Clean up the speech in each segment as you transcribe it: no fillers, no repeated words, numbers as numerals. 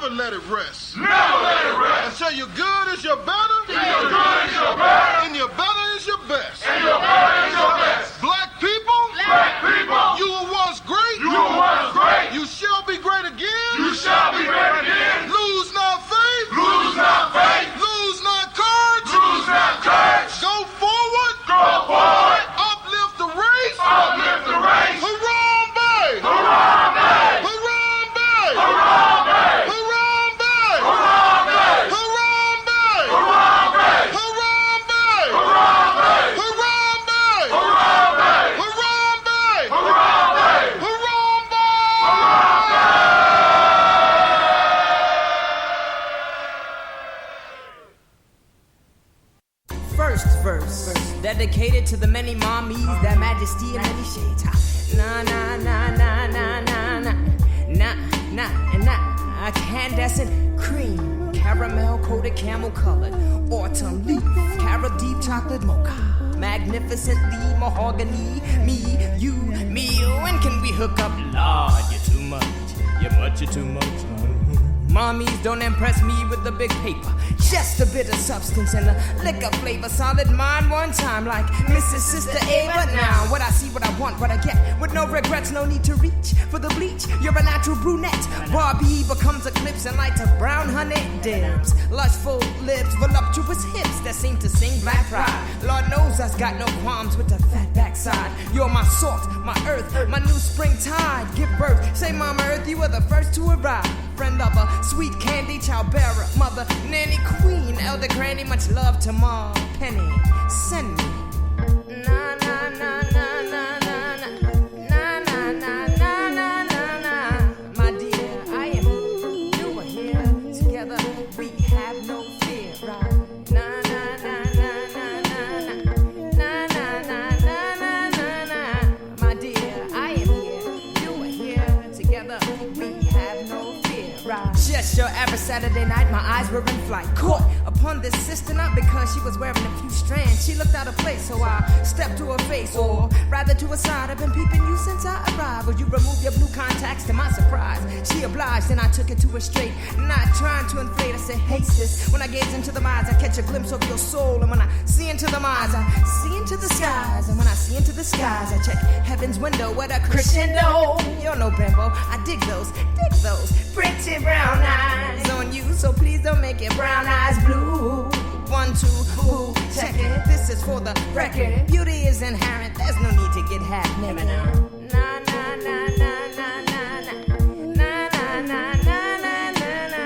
Never let it rest. Never let it rest. Until your good is your better. Till your good is your better. And your better is your best. And your better is your best. Black people. Black people. You were once great. You were once great. You shall be great again. You shall be great again. Lose not faith. Lose not faith. Lose not courage. Lose not courage. Go forward. Go forward. Uplift the race. Uplift the race. Harambe. Harambe. Harambe. Harambe. Harambe. Harambe. Harambe. Harambe. Harambe. Harambe. Harambe. Harambe. Harambe. Harambe. First verse, dedicated to the many mommies, that majesty in many shades. Na na na na na na na na na na. Candescent cream, caramel coated, camel colored, autumn leaf, carrot deep chocolate mocha, magnificently mahogany. Me, you, when can we hook up? Lord, you're too much. You're too much. Mommies don't impress me with the big paper. Just a bit of substance and a liquor flavor. Solid mind one time like Mrs. Sister A. But now, what I see, what I want, what I get. With no regrets, no need to reach for the bleach. You're a natural brunette. Barbie becomes eclipse and lights of brown honey dims. Lushful lips, voluptuous hips that seem to sing black pride. Lord knows I've got no qualms with the fat backside. You're my salt, my earth, my new springtide. Give birth, say Mama Earth, you were the first to arrive. Friend of a sweet candy, child bearer, mother, nanny, queen, elder granny, much love to Ma, Penny, send me. Na na na na na na na na na na na na na. My dear, I am here, you are here, together we have no fear, right? Na na na na na na na na na na na na na. My dear, I am here, you are here, together we have no fear, right? Just your average Saturday night, my eyes were in flight, caught upon this sister, not because she was wearing a few strands. She looked out of place, so I stepped to her face, or rather to her side. I've been peeping you since I arrived. Will you remove your blue contacts? To my surprise, she obliged, and I took it to her straight. Not trying to inflate, I said, hey sis. When I gaze into the eyes, I catch a glimpse of your soul. And when I see into the eyes, I see into the skies. And when I see into the skies, I check heaven's window with a crescendo. You're no bimbo, I dig those pretty brown eyes on you. So please don't make it brown eyes blue. 1, 2, ooh, check it. This is for the record. Beauty is inherent. There's no need to get half naked. Na na na na na na na na na na na na.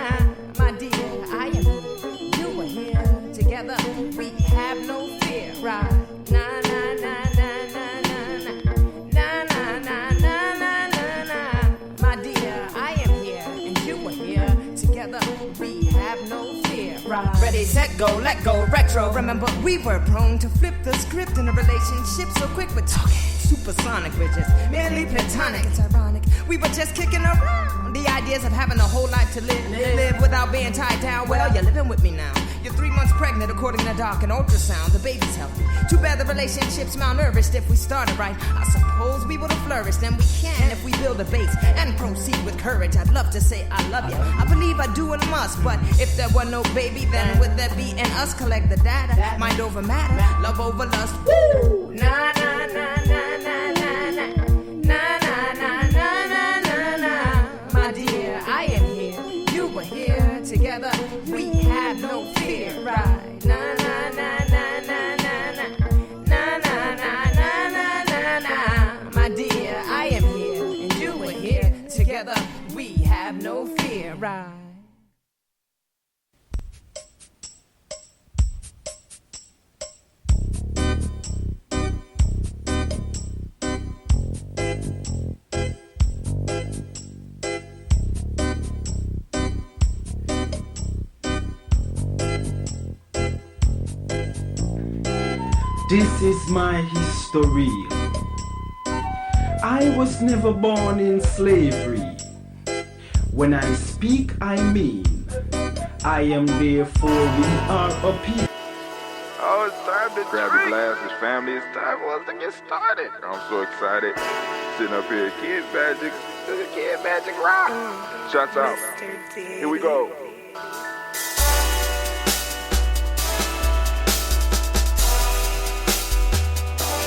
My dear, I am here. You are here. Together we have no fear. Right? Na na na na na na na na na na na na. My dear, I am here and you are here. Together we have no fear. Right? Ready, set, go, let go, retro. Remember, we were prone to flip the script in a relationship, so quick with talking. Supersonic, we're just merely platonic. It's ironic, we were just kicking around the ideas of having a whole life to live without being tied down. Well, you're living with me now. You're 3 months pregnant according to doc and ultrasound. The baby's healthy. Too bad the relationship's malnourished. If we started right, I suppose we would have flourished. And we can if we build a base and proceed with courage. I'd love to say I love you. I believe I do and must. But if there were no baby, then would there be in us? Collect the data. Mind over matter. Love over lust. Woo! Na na na na na na na na na na na na. My dear, I am here. You are here. Together we have no fear. Right? Na na na na na na na na na na na na. My dear, I am here and you are here. Together we have no fear. Right? This is my history. I was never born in slavery. When I speak, I mean. I am therefore we are a people. Oh, it's time to grab the glasses, family. It's time for us to get started. I'm so excited. Sitting up here, Kids Magic. Yeah, Magic Rock. Shots out. Here we go.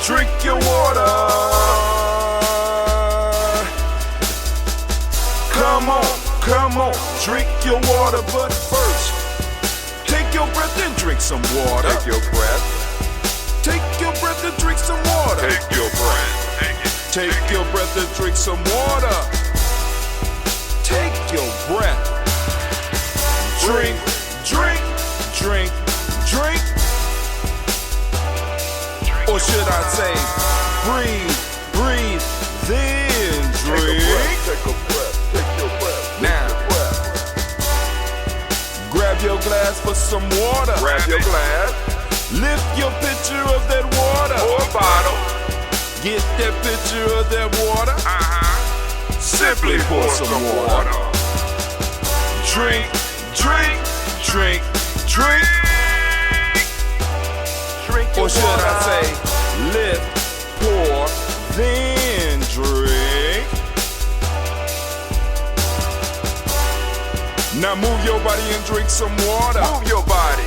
Drink your water. Come on, drink your water. But first, take your breath and drink some water. Take your breath. Take your breath and drink some water. Take your breath. Take your breath and drink some water. Take your breath. Drink, drink, drink, drink. Or should I say, breathe, breathe, then drink. Take a breath. Take your breath. Now, grab your glass for some water. Grab your glass. Lift your pitcher of that water. Or a bottle. Get that pitcher of that water. Simply pour some water. Drink, drink, drink, drink. Drink your Or should water. I say, lift, pour, then drink. Now move your body and drink some water. Move your body.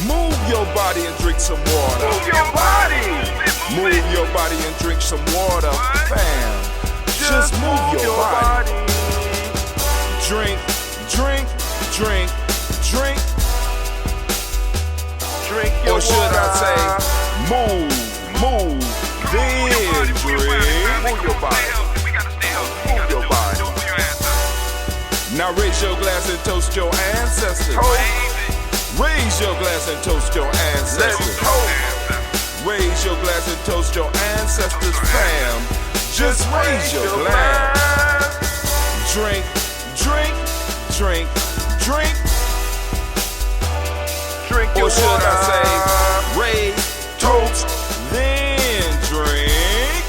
Move your body and drink some water. Move your body. Move your body and drink some water. Bam. Just move your body. Drink, drink, drink, drink. Drink your Or should water. I say, move, then drink. Move your body. Move your body. Now raise your glass and toast your ancestors. Raise your glass and toast your Let's ancestors. toast. Raise your glass and toast your ancestors, fam. Just raise your glass. Drink, drink, drink, drink. Drink your Or should water. I say, raise, toast, then drink.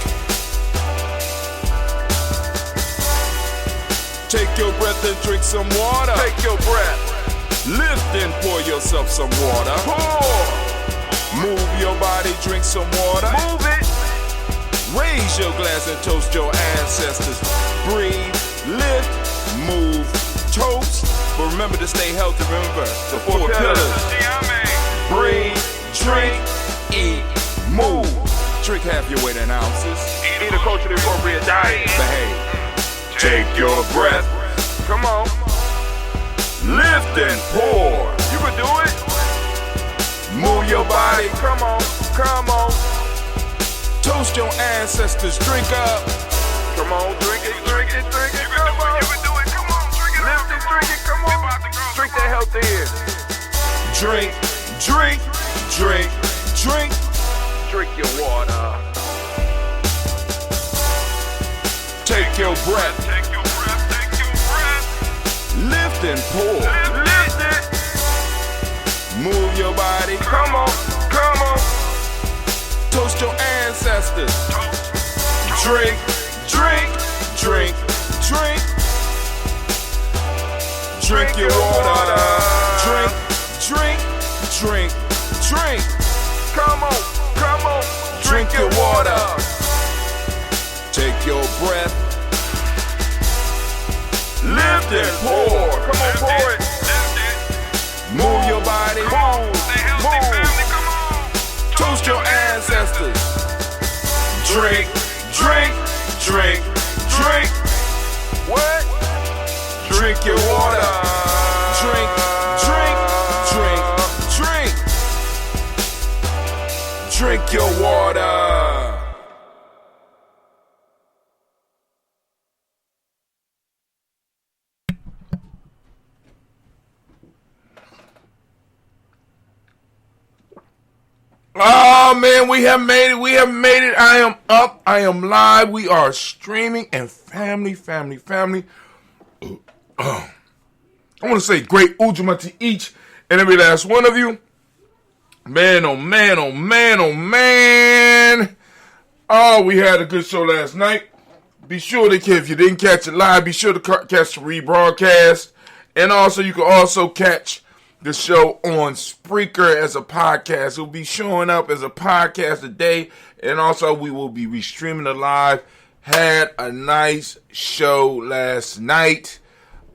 Take your breath and drink some water. Take your breath. Lift and pour yourself some water. Pour. Move your body, drink some water. Move it. Raise your glass and toast your ancestors. Breathe, lift, move, toast. But remember to stay healthy. Remember the four pillars. Breathe, drink, eat, move. Drink half your weight in ounces. Eat a culturally appropriate diet. Behave. Take your breath. Come on. Lift and pour. You can do it. Move your body. Come on. Come on. Toast your ancestors. Drink up. Come on. Drink it. Drink it. Drink it. Come on. You can do it. Come on. Drink it. Lift it. Drink it. Come on. Drink that health in. Drink, drink, drink, drink. Drink your water. Take your breath. Take your breath. Take your breath. Lift and pour. Lift it. Move your body. Come on. Come on. Toast your ancestors. Drink, drink, drink, drink. Drink your water. Drink, drink, drink, drink. Come on. Come on. Drink your water. Take your breath. Lift and pour. Come on. Pour it. Move your body. Move. Move. Toast your ancestors. Drink, drink, drink, drink. What? Drink your water. Drink, drink, drink, drink. Drink your water. Oh man, we have made it. We have made it. I am up. I am live. We are streaming and family. I want to say great Ujamaa to each and every last one of you. Man, oh man, oh man, oh man. Oh, we had a good show last night. Be sure to, if you didn't catch it live, be sure to catch the rebroadcast. And also, you can also catch the show on Spreaker as a podcast. It will be showing up as a podcast today. And also, we will be restreaming it live had a nice show last night.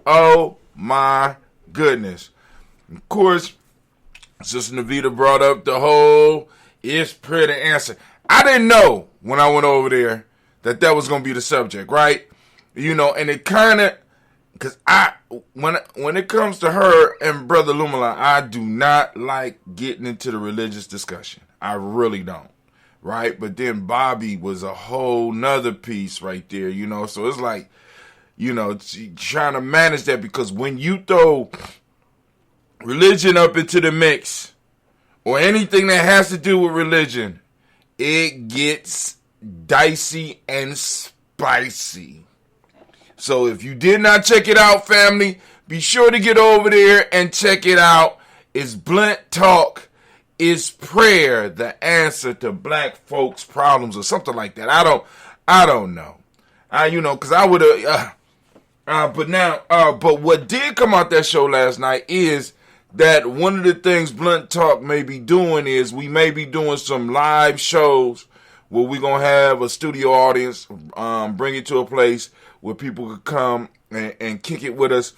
Oh my goodness. Of course, Sister Navita brought up the whole is prayer the answer. I didn't know when I went over there that was going to be the subject, right? You know, and it kind of, because when it comes to her and Brother Lumala, I do not like getting into the religious discussion. I really don't, right? But then Bobby was a whole nother piece right there, you know? So it's like, you know, trying to manage that, because when you throw religion up into the mix, or anything that has to do with religion, it gets dicey and spicy. So if you did not check it out, family, be sure to get over there and check it out. It's Blunt Talk. Is prayer the answer to black folks' problems, or something like that? I don't know. You know, because I would have. But what did come out that show last night is that one of the things Blunt Talk may be doing is we may be doing some live shows where we're going to have a studio audience, bring it to a place where people could come and kick it with us,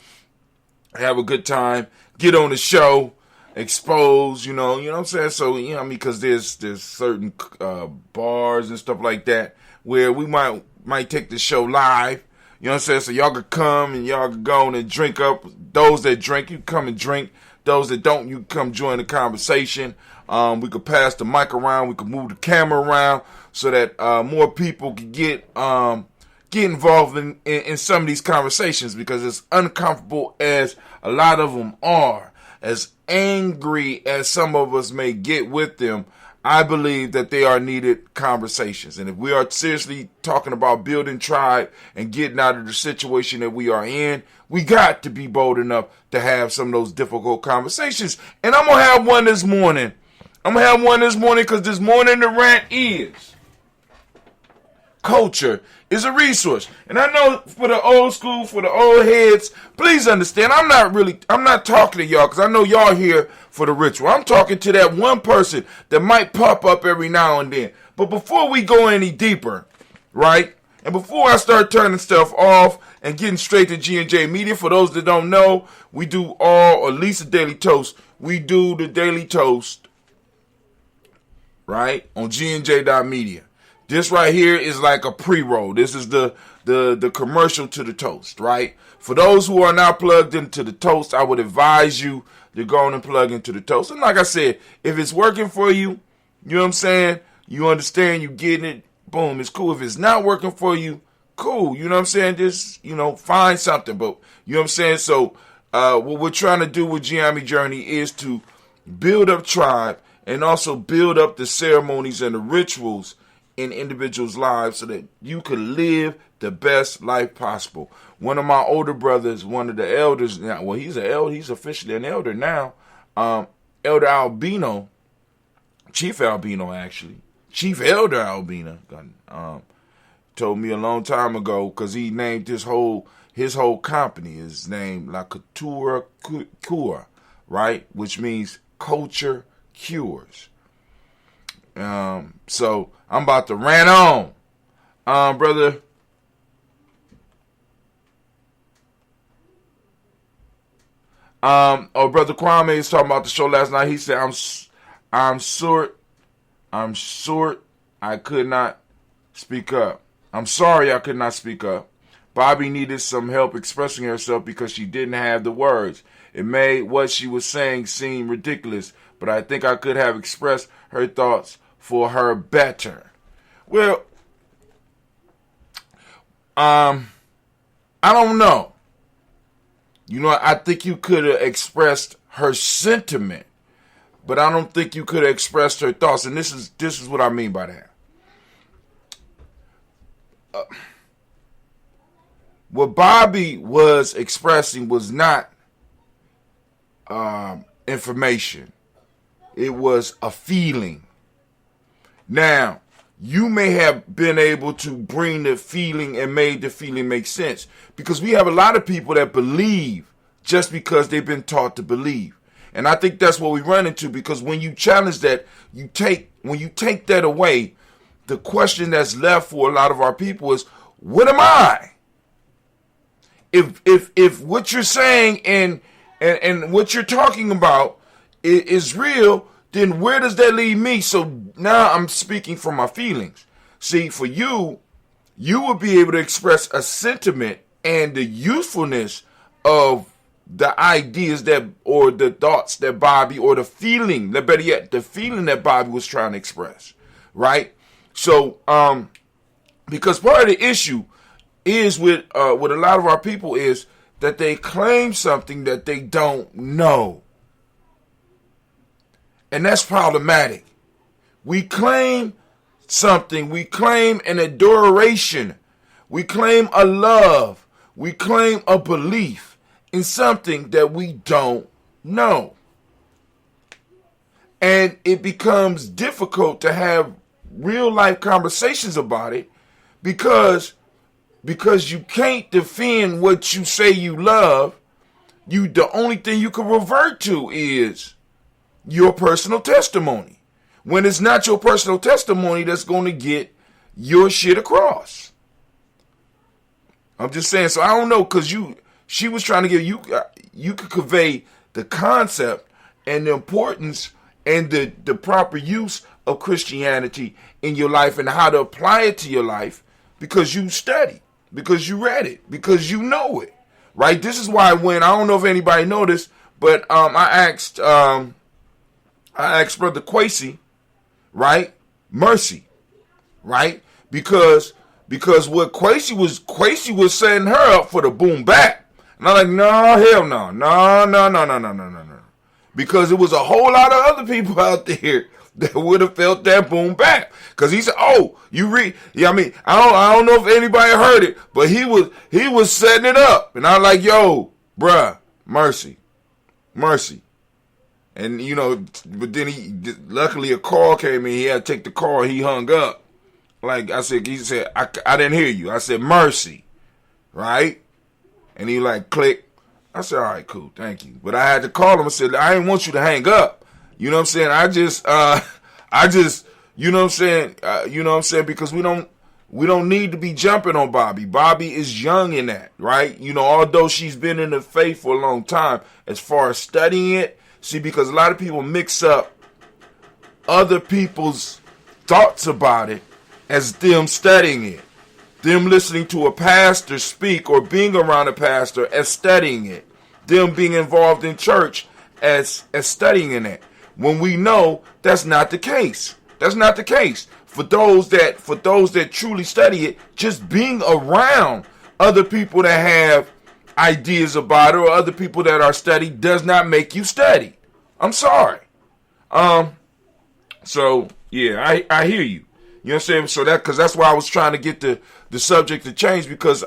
have a good time, get on the show, expose, you know what I'm saying? So, you know what I mean? Because there's certain bars and stuff like that where we might take the show live, you know what I'm saying? So y'all could come and y'all could go on and drink up. Those that drink, you come and drink. Those that don't, you come join the conversation. We could pass the mic around. We could move the camera around so that more people could get involved in some of these conversations, because as uncomfortable as a lot of them are, as angry as some of us may get with them, I believe that they are needed conversations. And if we are seriously talking about building tribe and getting out of the situation that we are in, we got to be bold enough to have some of those difficult conversations. And I'm going to have one this morning. Because this morning the rant is culture is a resource. And I know for the old school, for the old heads, please understand, I'm not talking to y'all because I know y'all here for the ritual. I'm talking to that one person that might pop up every now and then. But before we go any deeper, right, and before I start turning stuff off and getting straight to GNJMedia, for those that don't know, we do or at least a Daily Toast. We do the Daily Toast, right, on GNJ.media. This right here is like a pre-roll. This is the commercial to the toast, right? For those who are not plugged into the toast, I would advise you to go on and plug into the toast. And like I said, if it's working for you, you know what I'm saying? You understand, you getting it, boom, it's cool. If it's not working for you, cool. You know what I'm saying? Just, find something. But, you know what I'm saying? So, what we're trying to do with Gye-Nyame Journey is to build up tribe and also build up the ceremonies and the rituals in individuals' lives so that you could live the best life possible. One of my older brothers, one of the elders now, well, he's officially an elder now, Elder Albino, Chief Albino actually, Chief Elder Albino, told me a long time ago, because he named his whole company is named La Cultura Cura, right, which means culture cures. So I'm about to rant on, brother. Brother Kwame is talking about the show last night. He said, I'm short. I could not speak up. I'm sorry I could not speak up. Bobby needed some help expressing herself because she didn't have the words. It made what she was saying seem ridiculous, but I think I could have expressed her thoughts for her better. Well, I don't know. I think you could have expressed her sentiment, but I don't think you could have expressed her thoughts. And this is what I mean by that. What Bobby was expressing was not information. It was a feeling. Now, you may have been able to bring the feeling and made the feeling make sense, because we have a lot of people that believe just because they've been taught to believe. And I think that's what we run into, because when you challenge that, when you take that away, the question that's left for a lot of our people is, what am I? If what you're saying and what you're talking about is real, then where does that leave me? So now I'm speaking from my feelings. See, for you would be able to express a sentiment and the usefulness of the ideas that, or the thoughts that Bobby, or the feeling, better yet, the feeling that Bobby was trying to express, right? So, because part of the issue is with a lot of our people is that they claim something that they don't know. And that's problematic. We claim something. We claim an adoration. We claim a love. We claim a belief in something that we don't know. And it becomes difficult to have real life conversations about it because you can't defend what you say you love. The only thing you can revert to is your personal testimony. When it's not your personal testimony that's going to get your shit across. I'm just saying, so I don't know, because she was trying to give you could convey the concept and the importance and the proper use of Christianity in your life and how to apply it to your life because you study, because you read it, because you know it, right? This is why when, I don't know if anybody noticed, but I asked Brother Quasi, right? Mercy, right? Because what Quasi was setting her up for the boom bap. And I'm like, no, hell no. No. Because it was a whole lot of other people out there that would have felt that boom bap. Because he said, oh, you read, yeah, I mean, I don't know if anybody heard it, but he was setting it up. And I'm like, yo, bruh, mercy. And, but then luckily a call came in. He had to take the call. He hung up. Like I said, he said, I didn't hear you. I said, mercy. Right? And he like, click. I said, all right, cool. Thank you. But I had to call him. I said, I didn't want you to hang up. You know what I'm saying? I just, you know what I'm saying? Because we don't need to be jumping on Bobby. Bobby is young in that, right? Although she's been in the faith for a long time, as far as studying it, see, because a lot of people mix up other people's thoughts about it as them studying it, them listening to a pastor speak or being around a pastor as studying it, them being involved in church as studying in it. When we know that's not the case. That's not the case. For those that truly study it, just being around other people that have ideas about it or other people that are studied does not make you study. I'm sorry. So yeah, I hear you. You know what I'm saying? So that's why I was trying to get the subject to change because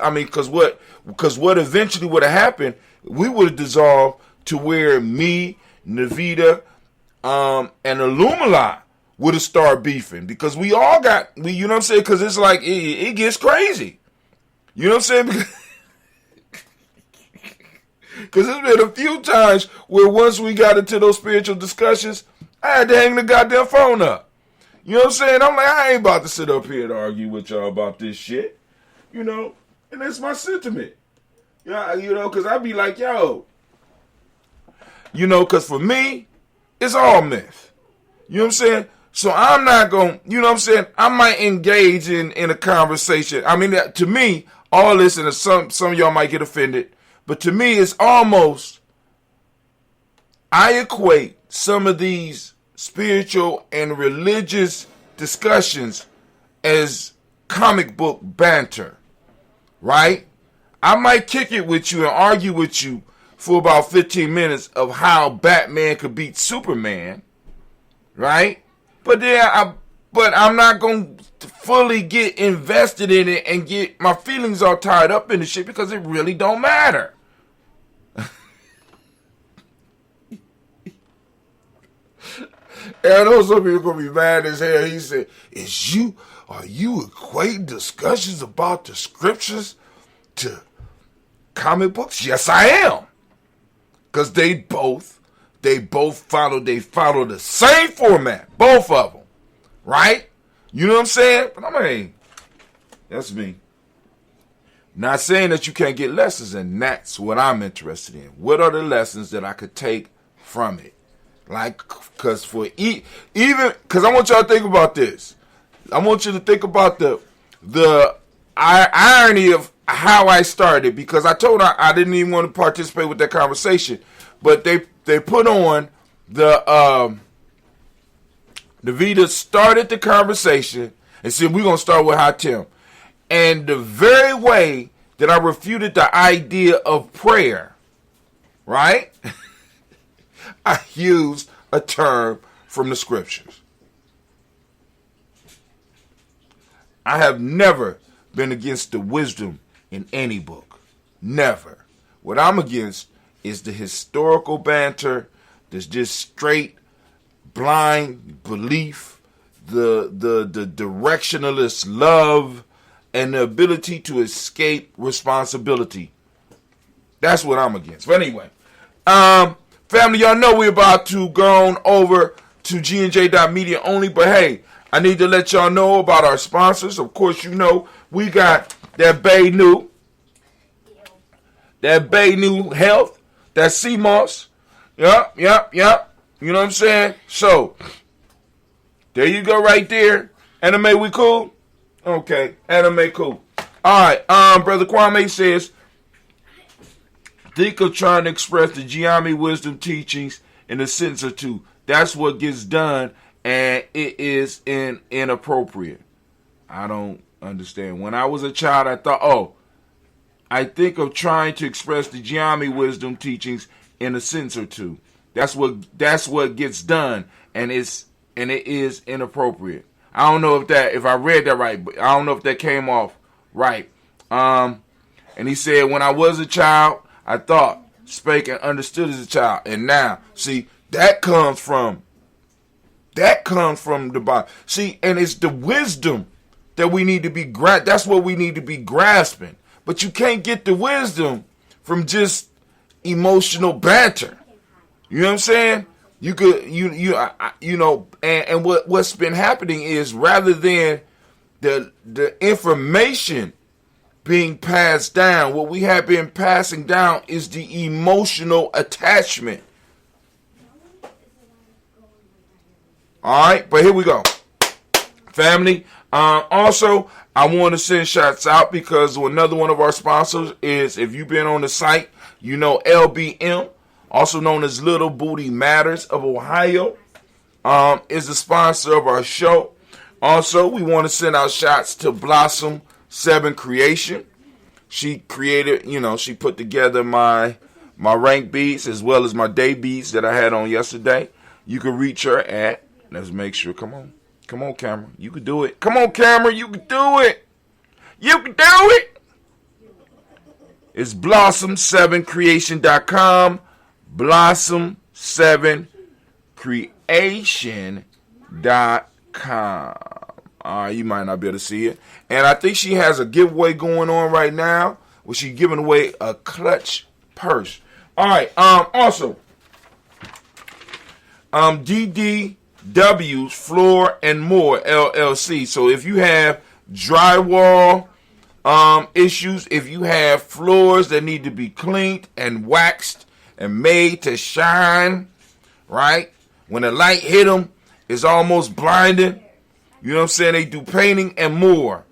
what eventually would have happened, we would have dissolved to where me, Navita, and Illumila would have started beefing because you know what I'm saying? Because it's like it gets crazy. You know what I'm saying? Because there's been a few times where once we got into those spiritual discussions, I had to hang the goddamn phone up. You know what I'm saying? I'm like, I ain't about to sit up here and argue with y'all about this shit. And that's my sentiment. Yeah, because I'd be like, yo. Because for me, it's all myth. You know what I'm saying? So I'm not going, you know what I'm saying? I might engage in a conversation. I mean, to me, all this, and some of y'all might get offended, but to me, it's almost, I equate some of these spiritual and religious discussions as comic book banter, right? I might kick it with you and argue with you for about 15 minutes of how Batman could beat Superman, right? But I'm not going to fully get invested in it and get my feelings all tied up in the shit because it really don't matter. And I know some people are going to be mad as hell. He said, are you equating discussions about the scriptures to comic books? Yes, I am. Because they both follow the same format. Both of them. Right? You know what I'm saying? But that's me. Not saying that you can't get lessons, and that's what I'm interested in. What are the lessons that I could take from it? Like, because because I want y'all to think about this. I want you to think about the irony of how I started, because I told her I didn't even want to participate with that conversation, but they put on the Vita started the conversation and said we're gonna start with Hot Tim, and the very way that I refuted the idea of prayer, right? I used a term from the scriptures. I have never been against the wisdom in any book. Never. What I'm against is the historical banter, that's just straight blind belief, the directionalist love, and the ability to escape responsibility. That's what I'm against. But anyway, family, y'all know we're about to go on over to GNJ.media only, but hey, I need to let y'all know about our sponsors. Of course, you know, we got that Bay New Health, that CMOS. Yep. You know what I'm saying? So, there you go right there. Anime, we cool? Okay, anime cool. Alright, Brother Kwame says, think of trying to express the Gye-Nyame wisdom teachings in a sentence or two. That's what gets done, and it is inappropriate. I don't understand. When I was a child, I thought, I think of trying to express the Gye-Nyame wisdom teachings in a sentence or two. That's what gets done, and it is inappropriate. I don't know if I read that right, but I don't know if that came off right. And he said, when I was a child, I thought, spake, and understood as a child. And now, see, that comes from the Bible. See, and it's the wisdom that we need to be that's what we need to be grasping. But you can't get the wisdom from just emotional banter. You know what I'm saying? You could, you know, and what's been happening is, rather than the information being passed down, what we have been passing down is the emotional attachment. All right, but here we go, family. Also, I want to send shots out because another one of our sponsors is, if you've been on the site, you know, LBM, also known as Little Booty Matters of Ohio, is the sponsor of our show. Also, we want to send out shots to Blossom 7 Creation. She created, she put together my rank beats as well as my day beats that I had on yesterday. You can reach her at, let's make sure, come on, camera, you can do it. Come on, camera, you can do it. You can do it. It's blossom7creation.com. blossom7creation.com. You might not be able to see it. And I think she has a giveaway going on right now where she's giving away a clutch purse. All right. Also, DDW's Floor and More LLC. So if you have drywall issues, if you have floors that need to be cleaned and waxed and made to shine, right? When the light hit them, it's almost blinding. You know what I'm saying? They do painting and more.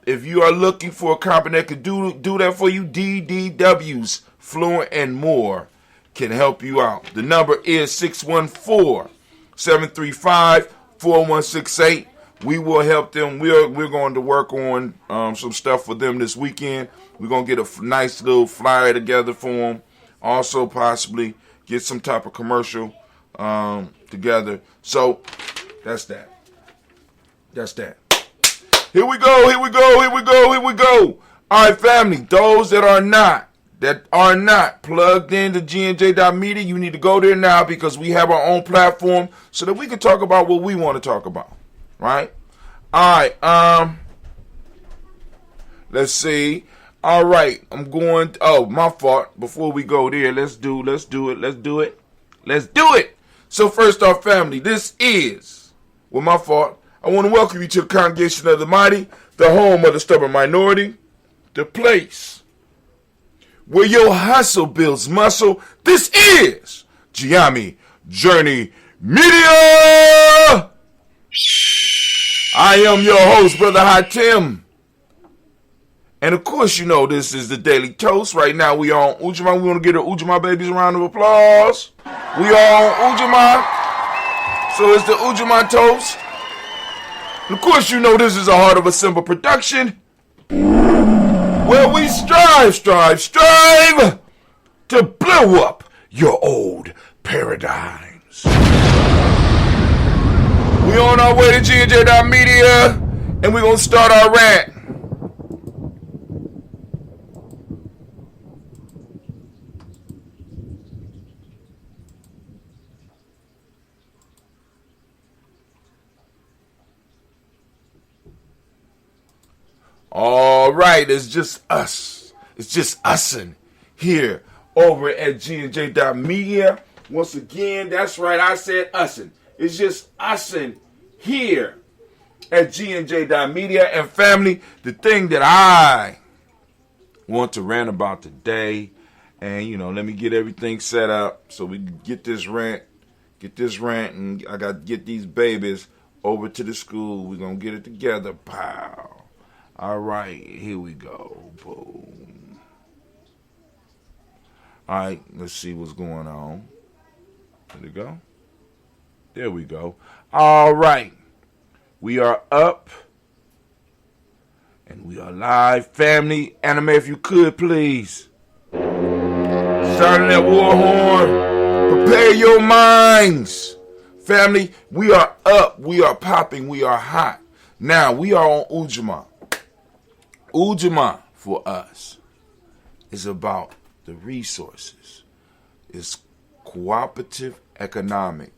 If you are looking for a company that could do that for you, DDW's Floor and More can help you out. The number is 614-735-4168. We will help them. We're going to work on some stuff for them this weekend. We're going to get a nice little flyer together for them. Also, possibly get some type of commercial together. So, that's that. Here we go. All right, family. Those that are not plugged into GNJ.media, you need to go there now because we have our own platform so that we can talk about what we want to talk about. Right? All right. Let's see. All right. I'm going. My fault. Before we go there, let's do it. So first off, family, this is, my fault. I want to welcome you to the congregation of the mighty, the home of the stubborn minority, the place where your hustle builds muscle. This is Gye-Nyame Journey Media. I am your host, Brother Hatim. And of course, you know this is the Daily Toast. Right now we are on Ujamaa. We want to give the Ujamaa babies a round of applause. We are on Ujamaa. So it's the Ujamaa Toast. And of course, you know this is a Heart of a Simple production, where we strive to blow up your old paradigms. We on our way to GNJMedia, and we're going to start our rant. All right, it's just us. It's just ussin' here over at GNJ.media. Once again, that's right, I said ussin'. It's just ussin' here at GNJ.media. And family, the thing that I want to rant about today, and let me get everything set up so we can get this rant, and I got to get these babies over to the school. We're going to get it together, pal. All right, here we go. Boom. All right, let's see what's going on. There we go. There we go. All right. We are up. And we are live. Family, anime, if you could, please. Sounding that war horn. Prepare your minds. Family, we are up. We are popping. We are hot. Now, we are on Ujamaa. Ujamaa for us is about the resources. It's cooperative economics,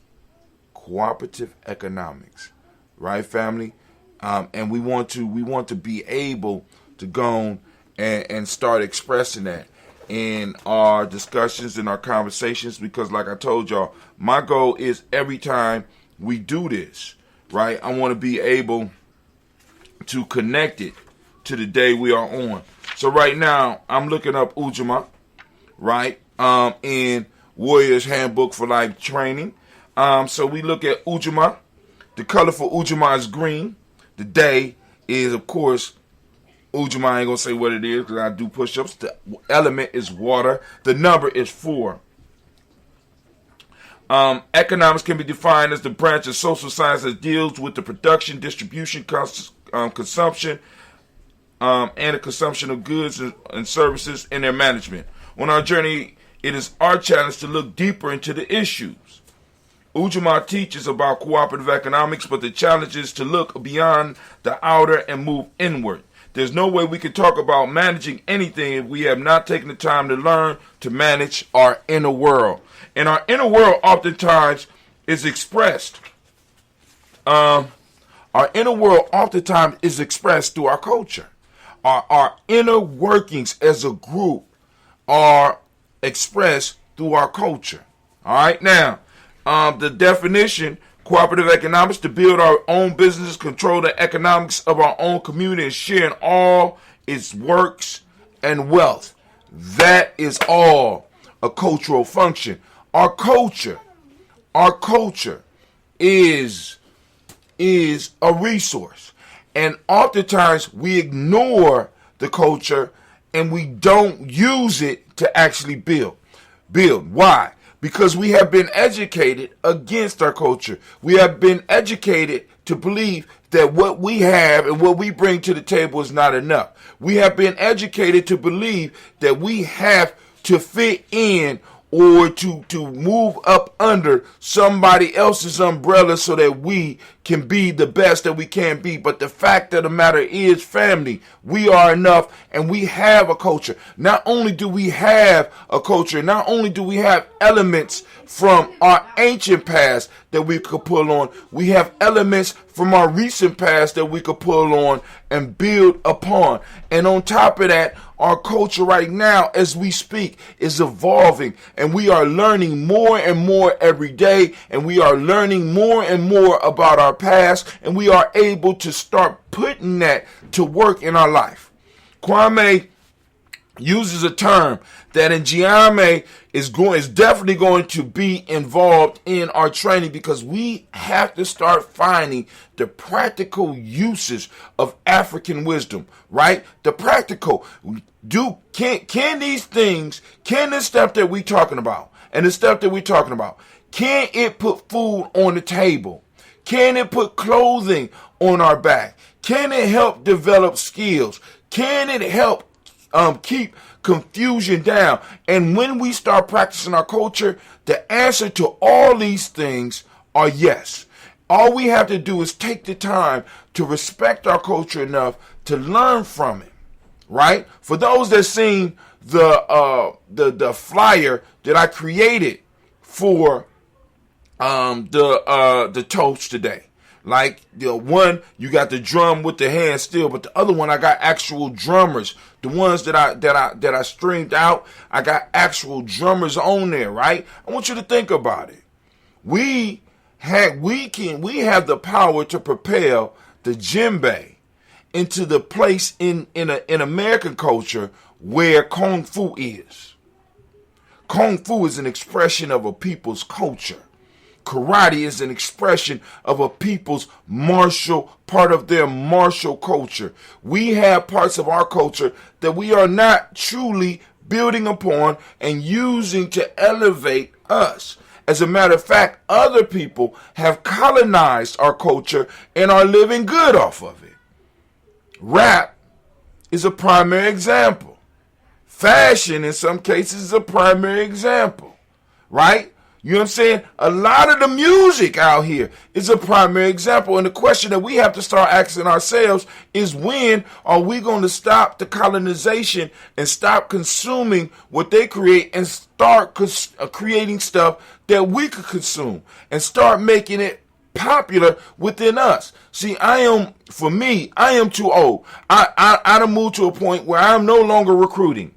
right, family? And we want to be able to go and start expressing that in our discussions, in our conversations, because like I told y'all, my goal is every time we do this, right, I want to be able to connect it to the day we are on. So right now, I'm looking up Ujamaa, right, in Warrior's Handbook for Life Training. So we look at Ujamaa. The color for Ujamaa is green. The day is, of course, Ujamaa. I ain't going to say what it is because I do push-ups. The element is water. The number is 4. Economics can be defined as the branch of social science that deals with the production, distribution, consumption, and the consumption of goods and services and their management. On our journey, it is our challenge to look deeper into the issues. Ujamaa teaches about cooperative economics, but the challenge is to look beyond the outer and move inward. There's no way we can talk about managing anything if we have not taken the time to learn to manage our inner world. And our inner world oftentimes is expressed. Our inner world oftentimes is expressed through our culture. Our inner workings as a group are expressed through our culture. All right, now, the definition, cooperative economics, to build our own businesses, control the economics of our own community, and share in all its works and wealth. That is all a cultural function. Our culture is a resource. And oftentimes we ignore the culture and we don't use it to actually build. Why? Because we have been educated against our culture. We have been educated to believe that what we have and what we bring to the table is not enough. We have been educated to believe that we have to fit in or to move up under somebody else's umbrella so that we can be the best that we can be. But the fact of the matter is, family, we are enough and we have a culture. Not only do we have a culture, not only do we have elements from our ancient past that we could pull on, we have elements from our recent past that we could pull on and build upon. And on top of that, our culture right now, as we speak, is evolving, and we are learning more and more every day, and we are learning more and more about our past, and we are able to start putting that to work in our life. Kwame uses a term that in Gye-Nyame is definitely going to be involved in our training, because we have to start finding the practical uses of African wisdom, right? The practical. Can these things, can this stuff that we talking about, and the stuff that we talking about, can it put food on the table? Can it put clothing on our back? Can it help develop skills? Can it help keep confusion down? And when we start practicing our culture, the answer to all these things are yes. All we have to do is take the time to respect our culture enough to learn from it, right? For those that seen the flyer that I created for the toast today. Like the one, you got the drum with the hand still, but the other one I got actual drummers. The ones that I streamed out, I got actual drummers on there, right? I want you to think about it. We have the power to propel the djembe into the place in American culture where Kung Fu is. Kung Fu is an expression of a people's culture. Karate is an expression of a people's part of their martial culture. We have parts of our culture that we are not truly building upon and using to elevate us. As a matter of fact, other people have colonized our culture and are living good off of it. Rap is a primary example. Fashion, in some cases, is a primary example, right? You know what I'm saying? A lot of the music out here is a primary example. And the question that we have to start asking ourselves is, when are we going to stop the colonization and stop consuming what they create and start creating stuff that we could consume and start making it popular within us? See, I am too old. I done moved to a point where I'm no longer recruiting.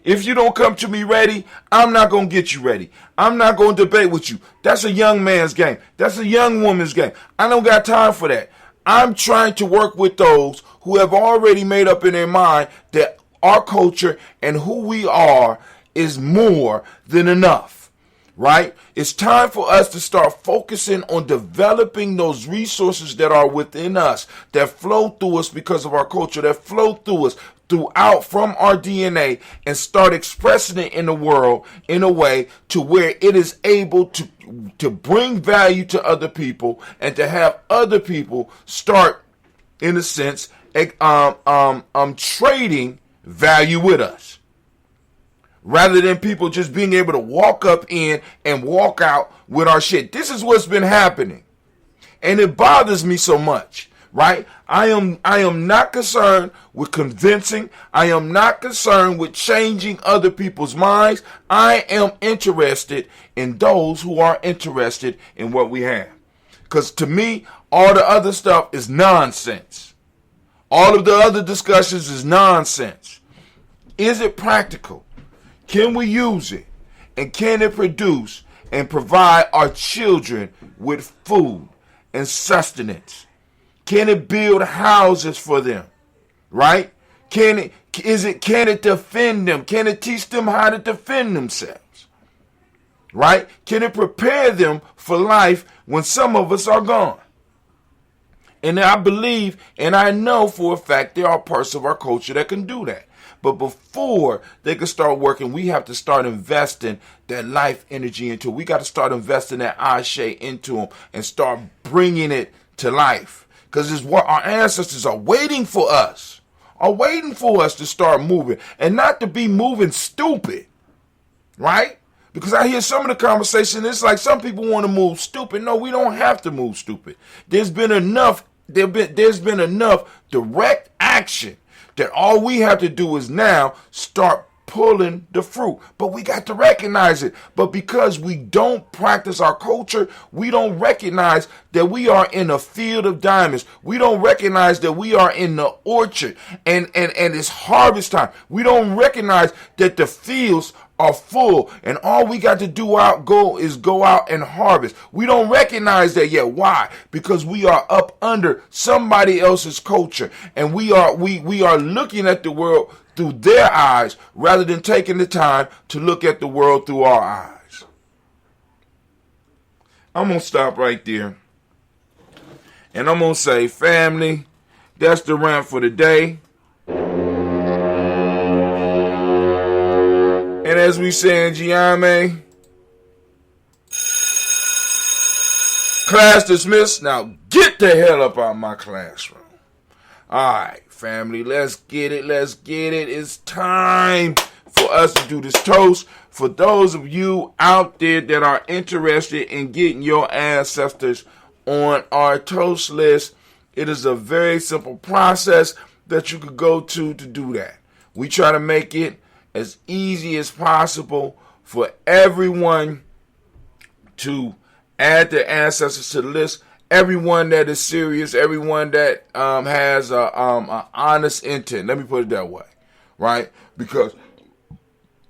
If you don't come to me ready, I'm not going to get you ready. I'm not going to debate with you. That's a young man's game. That's a young woman's game. I don't got time for that. I'm trying to work with those who have already made up in their mind that our culture and who we are is more than enough, right? It's time for us to start focusing on developing those resources that are within us, that flow through us because of our culture, that flow through us throughout from our DNA, and start expressing it in the world in a way to where it is able to bring value to other people and to have other people start, in a sense, trading value with us, rather than people just being able to walk up in and walk out with our shit. This is what's been happening, and it bothers me so much. Right? I am not concerned with convincing. I am not concerned with changing other people's minds. I am interested in those who are interested in what we have. Because to me, all the other stuff is nonsense. All of the other discussions is nonsense. Is it practical? Can we use it? And can it produce and provide our children with food and sustenance? Can it build houses for them? Right? Can it defend them? Can it teach them how to defend themselves? Right? Can it prepare them for life when some of us are gone? And I believe and I know for a fact there are parts of our culture that can do that. But before they can start working, we have to start investing that life energy into it. We got to start investing that ashe into them and start bringing it to life. Because it's what our ancestors are waiting for us. To start moving. And not to be moving stupid. Right? Because I hear some of the conversation, it's like some people want to move stupid. No, we don't have to move stupid. There's been enough direct action that all we have to do is now start pulling the fruit. But we got to recognize it. But because we don't practice our culture, we don't recognize that we are in a field of diamonds. We don't recognize that we are in the orchard and it's harvest time. We don't recognize that the fields are full, and all we got to do is go out and harvest. We don't recognize that yet. Why? Because we are up under somebody else's culture, and we are looking at the world through their eyes rather than taking the time to look at the world through our eyes. I'm going to stop right there. And I'm going to say, family, that's the rant for the day. And as we say in Gye-Nyame, class dismissed. Now get the hell up out of my classroom. All right, family, let's get it. Let's get it. It's time for us to do this toast. For those of you out there that are interested in getting your ancestors on our toast list, it is a very simple process that you could go to do that. We try to make it as easy as possible for everyone to add their ancestors to the list. Everyone that is serious, everyone that has a honest intent. Let me put it that way, right? Because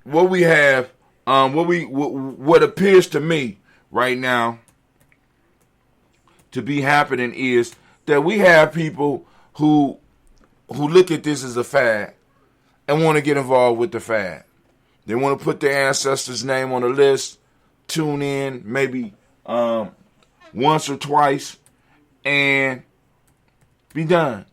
what we have, what appears to me right now to be happening is that we have people who look at this as a fad and want to get involved with the fad. They want to put their ancestors' name on the list, tune in maybe once or twice, and be done.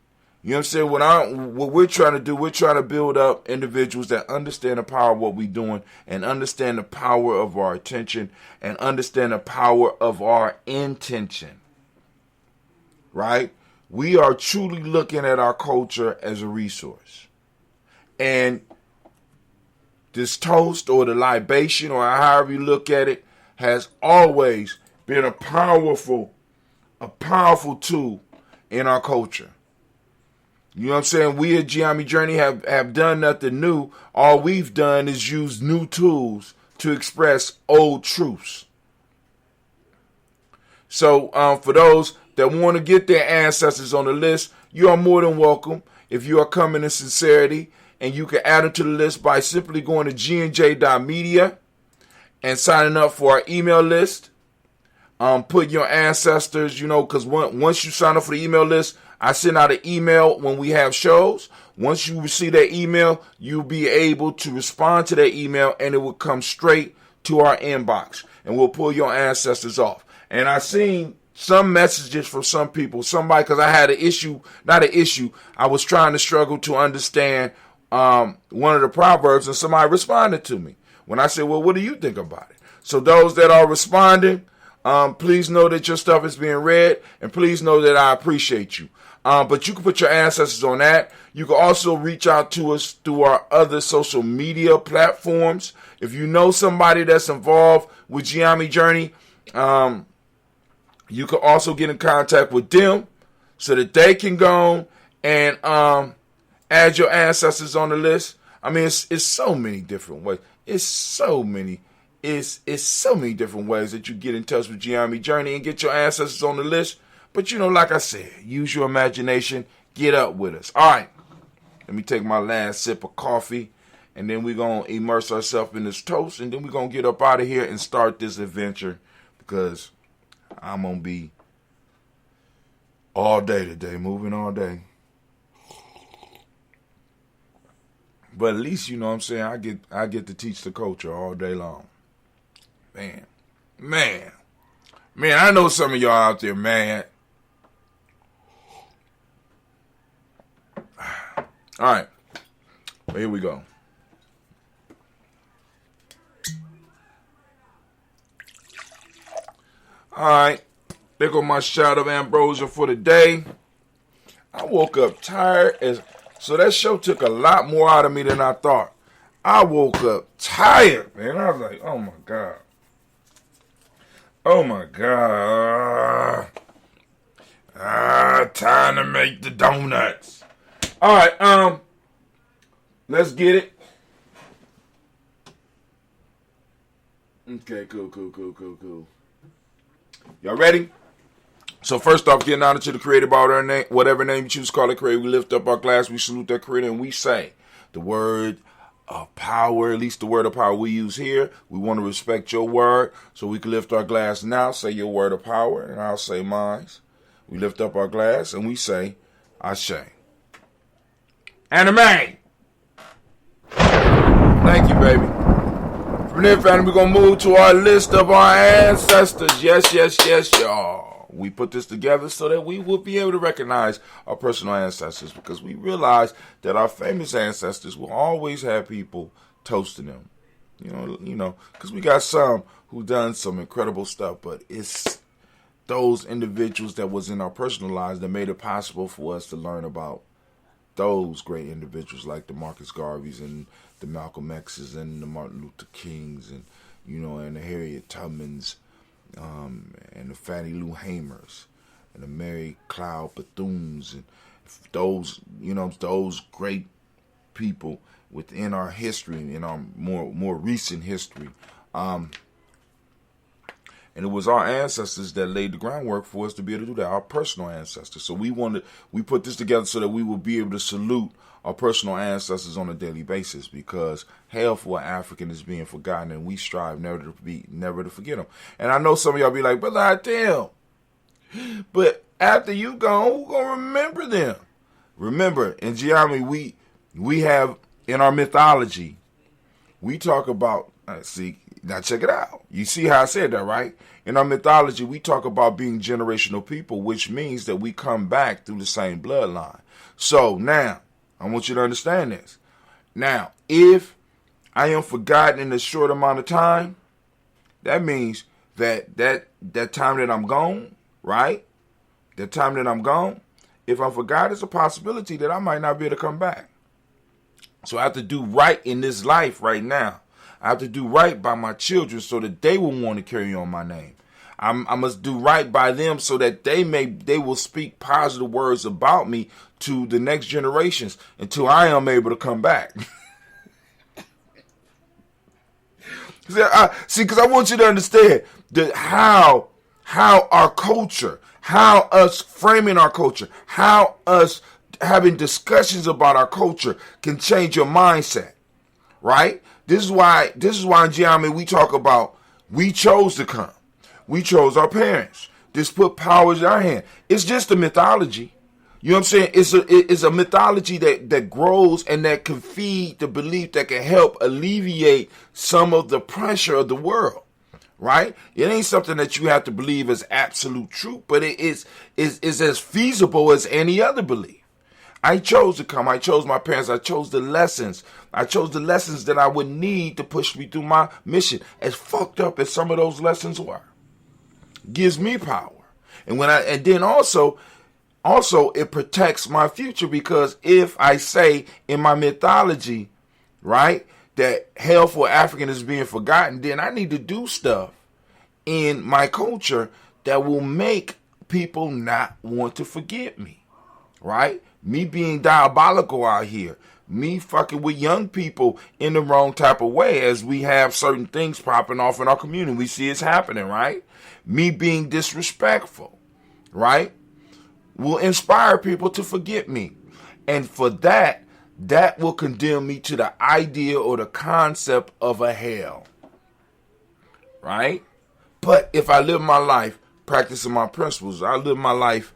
You know what I'm saying? What we're trying to do, we're trying to build up individuals that understand the power of what we're doing and understand the power of our attention and understand the power of our intention. Right? We are truly looking at our culture as a resource. And this toast or the libation or however you look at it has always been a powerful tool in our culture. You know what I'm saying? We at Gye-Nyame Journey have done nothing new. All we've done is use new tools to express old truths. So for those that want to get their ancestors on the list, you are more than welcome. If you are coming in sincerity, and you can add them to the list by simply going to GNJMedia and signing up for our email list. Put your ancestors, because once you sign up for the email list, I send out an email when we have shows. Once you receive that email, you'll be able to respond to that email, and it will come straight to our inbox, and we'll pull your ancestors off. And I've seen some messages from some people, because I had I was trying to struggle to understand one of the proverbs, and somebody responded to me when I said, well, what do you think about it? So those that are responding, please know that your stuff is being read, and please know that I appreciate you. But you can put your ancestors on that. You can also reach out to us through our other social media platforms. If you know somebody that's involved with Gye-Nyame Journey, you can also get in contact with them so that they can go and add your ancestors on the list. I mean, it's so many different ways. It's so many different ways that you get in touch with Gye-Nyame Journey and get your ancestors on the list. But like I said, use your imagination. Get up with us. All right. Let me take my last sip of coffee, and then we're going to immerse ourselves in this toast, and then we're going to get up out of here and start this adventure, because I'm going to be all day today, moving all day. But at least, you know what I'm saying, I get to teach the culture all day long. Man, I know some of y'all out there mad. All right, well, here we go. All right, there go my shot of ambrosia for the day. I woke up tired, so that show took a lot more out of me than I thought. I woke up tired, man. I was like, oh my God. Oh my God. Time to make the donuts. All right, let's get it. Okay, cool. Y'all ready? So first off, getting honor to the creator by whatever name you choose to call it creator. We lift up our glass, we salute that creator, and we say the word of power, at least the word of power we use here. We want to respect your word, so we can lift our glass now, say your word of power, and I'll say mine. We lift up our glass and we say, Ashe. Anime! Thank you, baby. From there, family, we're going to move to our list of our ancestors. Yes, yes, yes, y'all. We put this together so that we will be able to recognize our personal ancestors, because we realize that our famous ancestors will always have people toasting them. You know, because we got some who done some incredible stuff, but it's those individuals that was in our personal lives that made it possible for us to learn about those great individuals like the Marcus Garveys and the Malcolm X's and the Martin Luther Kings and, and the Harriet Tubmans, and the Fannie Lou Hamers and the Mary Cloud Bethunes, and those, those great people within our history, in our more recent history. And it was our ancestors that laid the groundwork for us to be able to do that, our personal ancestors. So we put this together so that we will be able to salute our personal ancestors on a daily basis, because hell for an African is being forgotten, and we strive never to forget them. And I know some of y'all be like, brother, I tell, but after you gone, who gonna remember them? Remember, in Gye-Nyame, we have in our mythology, we talk about, now check it out. You see how I said that, right? In our mythology, we talk about being generational people, which means that we come back through the same bloodline. So now, I want you to understand this. Now, if I am forgotten in a short amount of time, that means that time that I'm gone, right? That time that I'm gone, if I'm forgotten, it's a possibility that I might not be able to come back. So I have to do right in this life right now. I have to do right by my children so that they will want to carry on my name. I must do right by them so that they will speak positive words about me to the next generations until I am able to come back. See, because I want you to understand that how our culture, how us framing our culture, how us having discussions about our culture can change your mindset, right? This is why in Gye-Nyame we talk about we chose to come. We chose our parents. This put powers in our hand. It's just a mythology. You know what I'm saying? It's a mythology that grows and that can feed the belief that can help alleviate some of the pressure of the world, right? It ain't something that you have to believe as absolute truth, but it is as feasible as any other belief. I chose to come. I chose my parents. I chose the lessons. I chose the lessons that I would need to push me through my mission. As fucked up as some of those lessons were, gives me power. And then also it protects my future, because if I say in my mythology, right, that hell for African is being forgotten, then I need to do stuff in my culture that will make people not want to forget me, right? Me being diabolical out here, me fucking with young people in the wrong type of way, as we have certain things popping off in our community. We see it's happening, right? Me being disrespectful, right, will inspire people to forget me. And for that will condemn me to the idea or the concept of a hell, right? But if I live my life practicing my principles, I live my life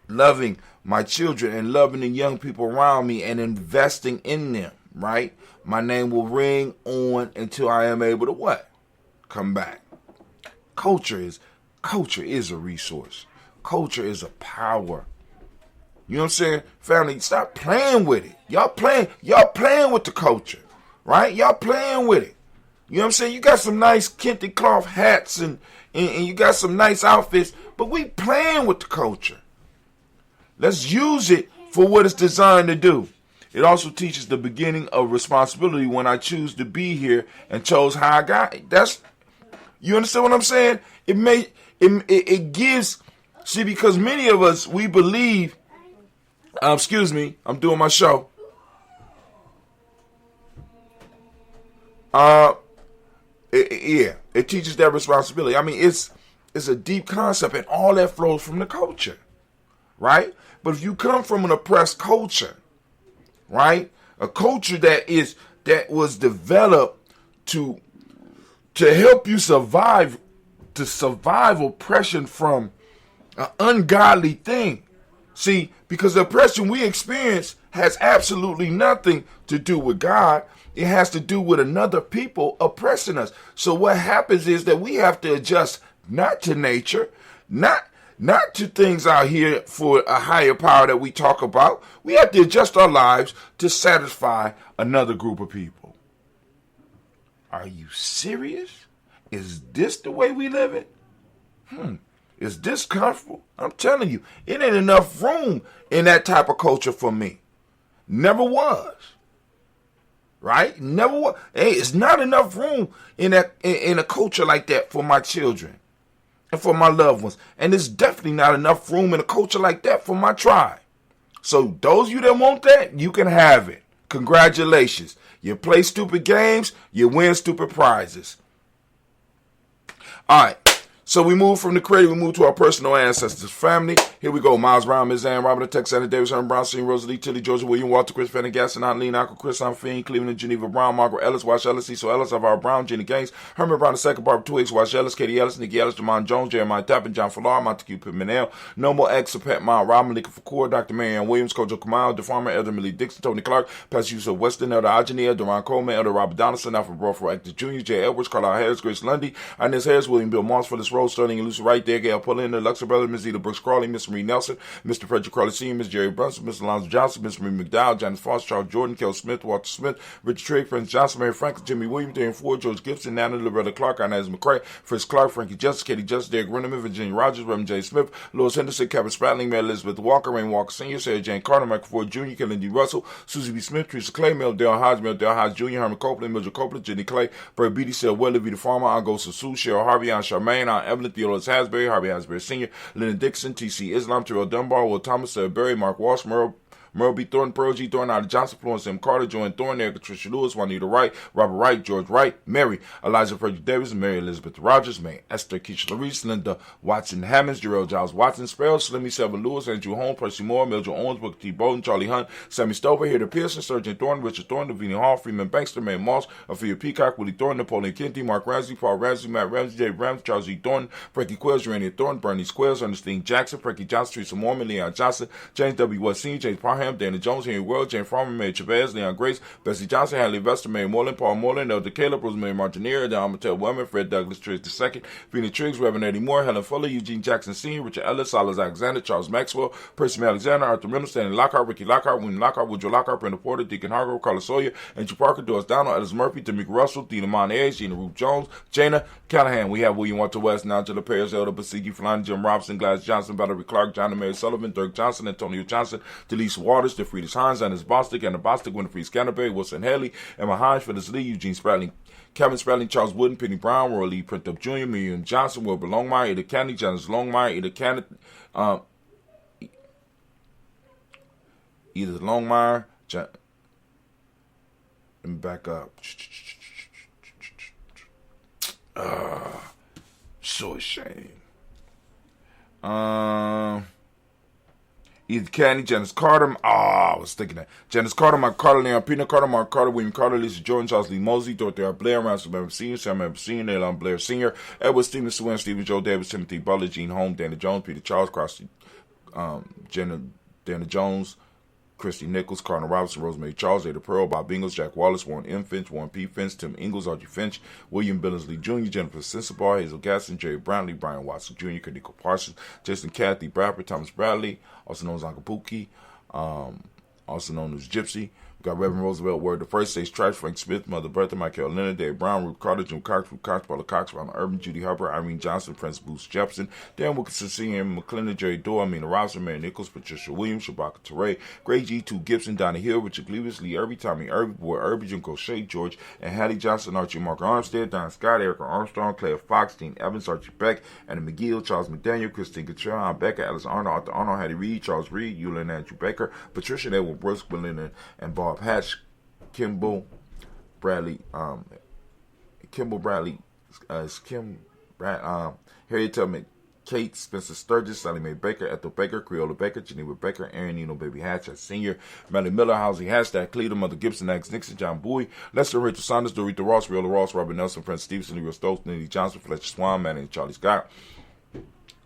loving my children and loving the young people around me and investing in them, right? My name will ring on until I am able to what? Come back. Culture is a resource. Culture is a power. You know what I'm saying? Family, stop playing with it. Y'all playing with the culture, right? Y'all playing with it. You know what I'm saying? You got some nice kente cloth hats and you got some nice outfits, but we playing with the culture. Let's use it for what it's designed to do. It also teaches the beginning of responsibility when I choose to be here and chose how I got it. You understand what I'm saying? It gives, see, because many of us, we believe, excuse me, I'm doing my show. It teaches that responsibility. I mean, it's a deep concept, and all that flows from the culture, right? But if you come from an oppressed culture, right, a culture that that was developed to help you survive, to survive oppression from an ungodly thing. See, because the oppression we experience has absolutely nothing to do with God. It has to do with another people oppressing us. So what happens is that we have to adjust not to nature, not to things out here for a higher power that we talk about. We have to adjust our lives to satisfy another group of people. Are you serious? Is this the way we live it? Is this comfortable? I'm telling you, it ain't enough room in that type of culture for me. Never was. Right? Never was. Hey, it's not enough room in a culture like that for my children and for my loved ones. And there's definitely not enough room in a culture like that for my tribe. So those of you that want that, you can have it. Congratulations. You play stupid games, you win stupid prizes. All right. So we move from the cradle, we move to our personal ancestors, family. Here we go. Miles Brown, Ms. Ann, Robert, Texas, Anna Davis, Herman Brown, Senior, Rosalie, Tilly, Georgia, William, Walter, Chris, Fanny, Gaston, Aunt Lee, Uncle Chris, Aunt Fiend, Cleveland, Geneva Brown, Margaret Ellis, Wash Ellis, Cecil Ellis, Alvaro Brown, Jenny Gaines, Herman Brown II, Barbara Twiggs, Wash Ellis, Katie Ellis, Nikki Ellis, Jamon Jones, Jeremiah Tappan, John Fallar, Montague Pimenel, Nomo X, Pat Mount, Rob Malika Fakour, Dr. Marianne Williams, Kojo Kamal, DeFarmer, Elder Millie Dixon, Tony Clark, Pastor Yusuf Weston, Elder Ajania, Duran Coleman, Elder Robert Donaldson, Alfred Broford Actor Jr., J. Edwards, Carlisle Harris, Grace Lundy, Inez Harris, William Bill Moss for this role, Sterling and Lucy Wright, there, Gail Pullin, Luxor Brothers, Ms. Eda Brooks Crawley, Miss Marie Nelson, Mr. Frederick Crawley Sr., Ms. Jerry Brunson, Mr. Alonzo Johnson, Miss Marie McDowell, Janice Foss, Charles Jordan, Kel Smith, Walter Smith, Richard Trigg, Prince Johnson, Mary Franklin, Jimmy Williams, Darren Ford, George Gibson, Nana Loretta Clark, Inez McCray, Fritz Clark, Frankie Justice, Katie Justice, Derek Renneman, Virginia Rogers, Reverend J. Smith, Louis Henderson, Kevin Spratling, Mary Elizabeth Walker, Rain Walker Sr., Sarah Jane Carter, Michael Ford Jr., Kellen D. Russell, Susie B. Smith, Teresa Clay, Mel Dale Hodge Jr., Herman Copeland, Mildred Copeland, Jenny Clay, Bert Beatty, Sel Willie, Vita Farmer, Angosa Sue, Cheryl Harvey, Aunt Charmaine, Aunt Evelyn, Theodore Hasbury, Harvey Hasbury Sr., Lyndon Dixon, T.C. Islam, Terrell Dunbar, Will Thomas, Sarah Berry, Mark Walsh, Merle B. Thornton, Pearl G. Thornton, Ida Johnson, Florence M. Carter, Joanne Thornton, Erica Tricia Lewis, Juanita Wright, Robert Wright, George Wright, Mary, Elijah Frederick Davis, Mary Elizabeth Rogers, May Esther Keisha Larice, Linda Watson Hammonds, Jarrell Giles Watson, Spell, Slimmy Selva Lewis, Andrew Holmes, Percy Moore, Mildred Owens, Booker T. Bolden, Charlie Hunt, Sammy Stover, Hilda Pearson, Sergeant Thornton, Richard Thornton, Davina Hall, Freeman Bankster, May Moss, Ophelia Peacock, Willie Thornton, Napoleon Kennedy, Mark Ramsey, Paul Ramsey, Matt Ramsey, Dave Ramsey, Charles E. Thornton, Frankie Quills, Urania Thornton, Bernie Squares, Ernestine Jackson, Frankie Johnson, Teresa Mormon, Leon Johnson, James W. West Sr., James Parham, Dana Jones, Henry World, Jane Farmer, Mary Chavez, Leon Grace, Bessie Johnson, Hadley Vester, Mary Moreland, Paul Moreland, Elder Caleb, Rosemary Martinier, Don Mattel Wellman, Fred Douglas Triggs II, Vina Triggs, Reverend Eddie Moore, Helen Fuller, Eugene Jackson Sr., Richard Ellis, Silas Alexander, Charles Maxwell, Percy Alexander, Arthur Reynolds, Stanley Lockhart, Ricky Lockhart, William Lockhart, Woodrow Lockhart, Brenda Porter, Deacon Hargrove, Carlos Sawyer, Andrew Parker, Doris Donald, Ellis Murphy, Tamika Russell, Dina Monez, Gina Ruth Jones, Jana Callahan. We have William Walter West, Nigella Paris, Elder Basigi, Fulani, Jim Robinson, Gladys Johnson, Valerie Clark, John and Mary Sullivan, Dirk Johnson, Antonio Johnson, Delise Waters, DeFriedis Hines, Annis Bostic, Anna Bostic, Winifred Scanterbury, Wilson Haley, Emma Hines, Phyllis Lee, Eugene Spratling, Kevin Spratling, Charles Wooden, Penny Brown, Roy Lee Printup Jr., Miriam Johnson, Wilbur Longmire, Ada Candy, Janice Longmire, Ada Candy, either Longmire, let me back up. So ashamed. Either Candy, Janice Carter. I was thinking that. Janice Carter, Mark Carter, Leon Pina Carter, Mark Carter, William Carter, Lisa Jordan, Charles Lee Mosley, Dorothy R. Blair, Ransom Member Sr., Sam Member Sr., Neil Blair Sr., Edward Stephen Swin, Stephen Joe Davis, Timothy Butler, Gene Holmes, Dana Jones, Peter Charles, Crosby, Dana Jones, Christy Nichols, Cardinal Robinson, Rosemary Charles, Ada Pearl, Bob Ingles, Jack Wallace, Warren M. Finch, Warren P. Finch, Tim Ingles, Archie Finch, William Billingsley Jr., Jennifer Sensabaugh, Hazel Gaston, Jerry Brownlee, Brian Watson Jr., Kaniko Parsons, Jason Kathy Bradford, Thomas Bradley, also known as Uncle Pookie, also known as Gypsy. We got Reverend Roosevelt Word the First, Sage Trice, Frank Smith, Mother Bertha, Michael Leonard, Dave Brown, Ruth Carter, Jim Cox, Ruth Cox, Paula Cox, Ronald Urban, Judy Harper, Irene Johnson, Prince Bruce Jefferson, Dan Wilkinson Sr., McClendon, Jerry Dorr, Amina Robinson, Mary Nichols, Patricia Williams, Shabaka Teray, Gray G, 2 Gibson, Donnie Hill, Richard Cleavis, Lee Irby, Tommy Irby, Boy Irby, Jim Crochet, George and Hattie Johnson, Archie Mark Armstead, Don Scott, Erica Armstrong, Claire Fox, Dean Evans, Archie Beck, Anna McGill, Charles McDaniel, Christine Cottrell, Ann Becker, Alice Arnold, Arthur Arnold, Hattie Reed, Charles Reed, Eula and Andrew Baker, Patricia Edward Brooks, Belinda and Bob Hatch, Kimball Bradley, Harriet Tubman, Kate, Spencer Sturgis, Sally Mae Baker, Ethel Baker, Creola Baker, Geneva Baker, Aaron Nino Baby Hatch, Senior, Melly Miller, Housey Hashtag, Cleveland, Mother Gibson, Alex Nixon, John Bowie, Lester Rachel Saunders, Dorita Ross, Riola Ross, Robert Nelson, Prince Stevenson, Leo Stokes, Nelly Johnson, Fletcher Swan, Manny and Charlie Scott.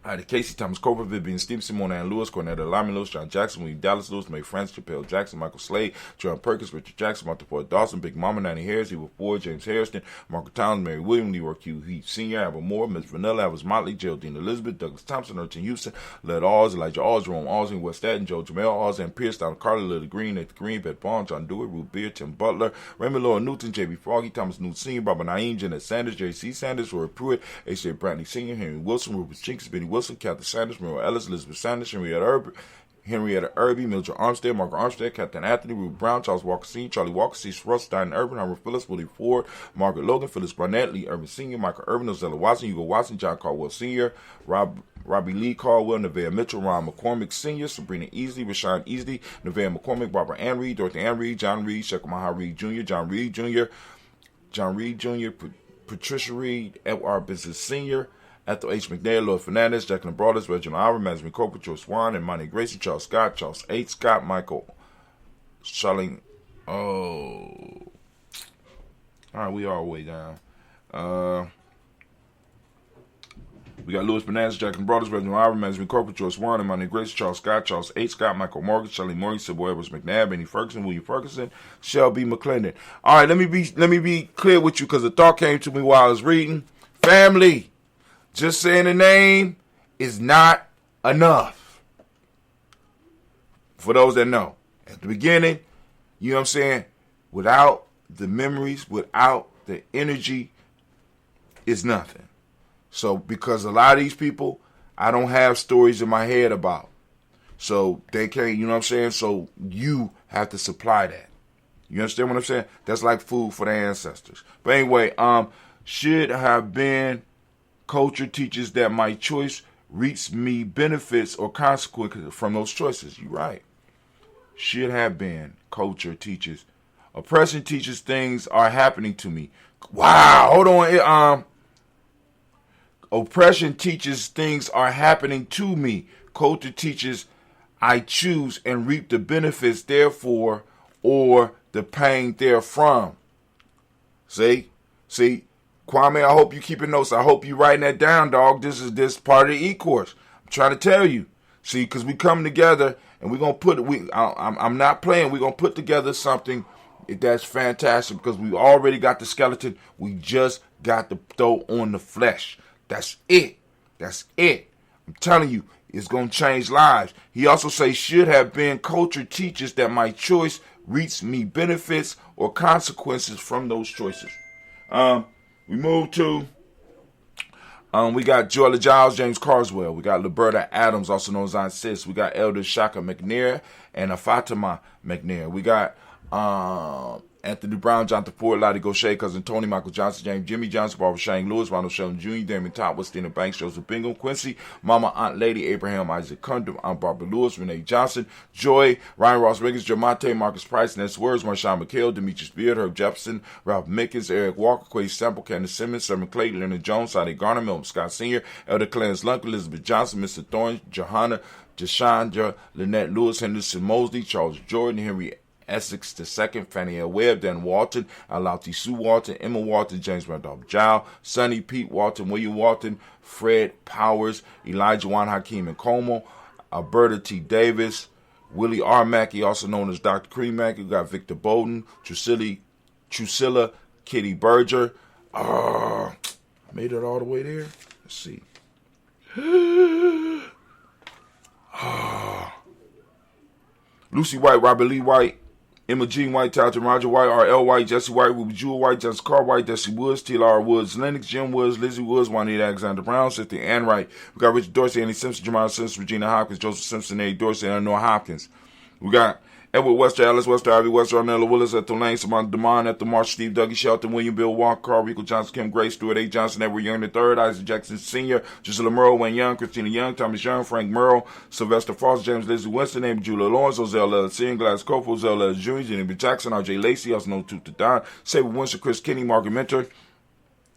Ida Casey, Thomas Cooper, Vivian Stevenson, Mona Ann Lewis, Cornetta Lyman Lewis, John Jackson, William Dallas Lewis, Mae France, Chappelle Jackson, Michael Slade, John Perkins, Richard Jackson, Martha Ford Dawson, Big Mama, Nanny Harris, Eva Ford, James Harrison, Margaret Towns, Mary William, Leroy Q. Heath Sr., Albert Moore, Miss Vanilla, Alice Motley, Geraldine Elizabeth, Douglas Thompson, Urchin Houston, Led Oz, Elijah Oz, Jerome Oz, in West Staten, Joe Jamel Oz, and Pierce, Donald Carter, Lily Green, Nathan Green, Beth Bond, John Dewey, Ruth Beard, Tim Butler, Raymond Laura Newton, J.B. Froggy, Thomas Newton Sr., Barbara Naeem, Jeanette Sanders, J.C. Sanders, Roy Pruitt, H.J. Brantley Sr., Henry Wilson, Rufus Jenkins, Benny Wilson, Catherine Sanders, Muriel Ellis, Elizabeth Sanders, Henrietta Irby, Mildred Armstead, Margaret Armstead, Captain Anthony, Ruth Brown, Charles Walker Sr., Charlie Walker, Cecil Russ, Diane Irvin, Howard Phillips, Willie Ford, Margaret Logan, Phyllis Barnett, Lee Irvin Sr., Michael Irvin, Ozella Watson, Hugo Watson, John Caldwell Sr., Robbie Lee Caldwell, Nevaeh Mitchell, Ron McCormick Sr., Sabrina Easley, Rashawn Easley, Nevaeh McCormick, Barbara Ann Reed, Dorothy Ann Reed, John Reed, Shekel Maha Reed Jr., John Reed Jr., Patricia Reed, Edward Business Sr., Ethel H. McNair, Lloyd Fernandez, Jacqueline Broaders, Reginald Albert, Management Corporal, Joe Swan, and Monty Grayson, Charles Scott, Charles H. Scott, Michael Charlene. Oh. All right, we all the way down. We got Louis Fernandez, Jacqueline Broaders, Reginald Albert, Management Corporal, Joe Swan, and Monty Grayson, Charles Scott, Charles H. Scott, Michael Morgan, Shelley Morgan, Sybil Edwards McNabb, Benny Ferguson, William Ferguson, Shelby McClendon. All right, let me be clear with you because the thought came to me while I was reading. Family. Just saying the name is not enough. For those that know, at the beginning, you know what I'm saying, without the memories, without the energy, it's nothing. So, because a lot of these people, I don't have stories in my head about. So, they can't, you know what I'm saying? So, you have to supply that. You understand what I'm saying? That's like food for the ancestors. But anyway, should have been... Culture teaches that my choice reaps me benefits or consequences from those choices. You're right. Should have been. Culture teaches. Oppression teaches things are happening to me. Wow. Hold on. Oppression teaches things are happening to me. Culture teaches I choose and reap the benefits therefore or the pain therefrom. See? Kwame, I hope you keeping notes. I hope you writing that down, dog. This is part of the E-course. I'm trying to tell you. See, because we come together and we're going to put it. I'm not playing. We're going to put together something that's fantastic because we already got the skeleton. We just got to throw on the flesh. That's it. I'm telling you, it's going to change lives. He also says, should have been. Culture teaches that my choice reaps me benefits or consequences from those choices. We move to, we got Joella Giles, James Carswell. We got Liberta Adams, also known as Aunt Sis. We got Elder Shaka McNair and Fatima McNair. We got Anthony Brown, Jonathan Ford, Lottie Gaucher, Cousin Tony, Michael Johnson, James Jimmy Johnson, Barbara Shane Lewis, Ronald Sheldon Jr., Damon Todd, Westina Banks, Joseph Bingham, Quincy, Mama Aunt Lady, Abraham Isaac Kundum, Aunt Barbara Lewis, Renee Johnson, Joy, Ryan Ross Riggins, Jamonte, Marcus Price, Ness Words, Marshawn McHale, Demetrius Beard, Herb Jefferson, Ralph Mickens, Eric Walker, Quay Sample, Candace Simmons, Sermon Clayton, Leonard Jones, Sadi Garner, Milton Scott Sr., Elder Clarence Lunk, Elizabeth Johnson, Mr. Thorne, Johanna, Jashandra, Lynette Lewis, Henderson Mosley, Charles Jordan, Henry Essex II, Fannie L. Webb, Dan Walton, Alauti Sue Walton, Emma Walton, James Randolph Jow, Sonny Pete Walton, William Walton, Fred Powers, Elijah Juan Hakeem and Como, Alberta T. Davis, Willie R. Mackey, also known as Dr. Cream Mackey. We got Victor Bowden, Drusilla Kitty Berger. I made it all the way there. Let's see. Lucy White, Robert Lee White, Emma Jean White, Talton Roger White, R.L. White, Jesse White, Ruby Jewel White, Jessica Carr White, Jesse Woods, T.L.R. Woods, Lennox, Jim Woods, Lizzie Woods, Juanita Alexander Brown, Cynthia Ann Wright. We got Richard Dorsey, Annie Simpson, Jamal Simpson, Regina Hopkins, Joseph Simpson, Eddie Dorsey, and Eleanor Hopkins. We got Edward Wester, Alice Wester, Ivy Wester, Arnella Willis, Ethel Lane, Samantha DeMond, Ethel Marsh, Steve Dougie Shelton, William Bill Walker, Carl Rico Johnson, Kim Gray, Stuart A. Johnson, Edward Young III, Isaac Jackson Sr., Gisela Merle, Wayne Young, Christina Young, Thomas Young, Frank Merle, Sylvester Foster, James Lizzie Winston, Amy Julia Lawrence, Ozell L. Gladys Copeland, Ozell L. Jr., Jenny B. Jackson, R.J. Lacey, also known to Don, Sabre Winston, Chris Kinney, Margaret Mentor,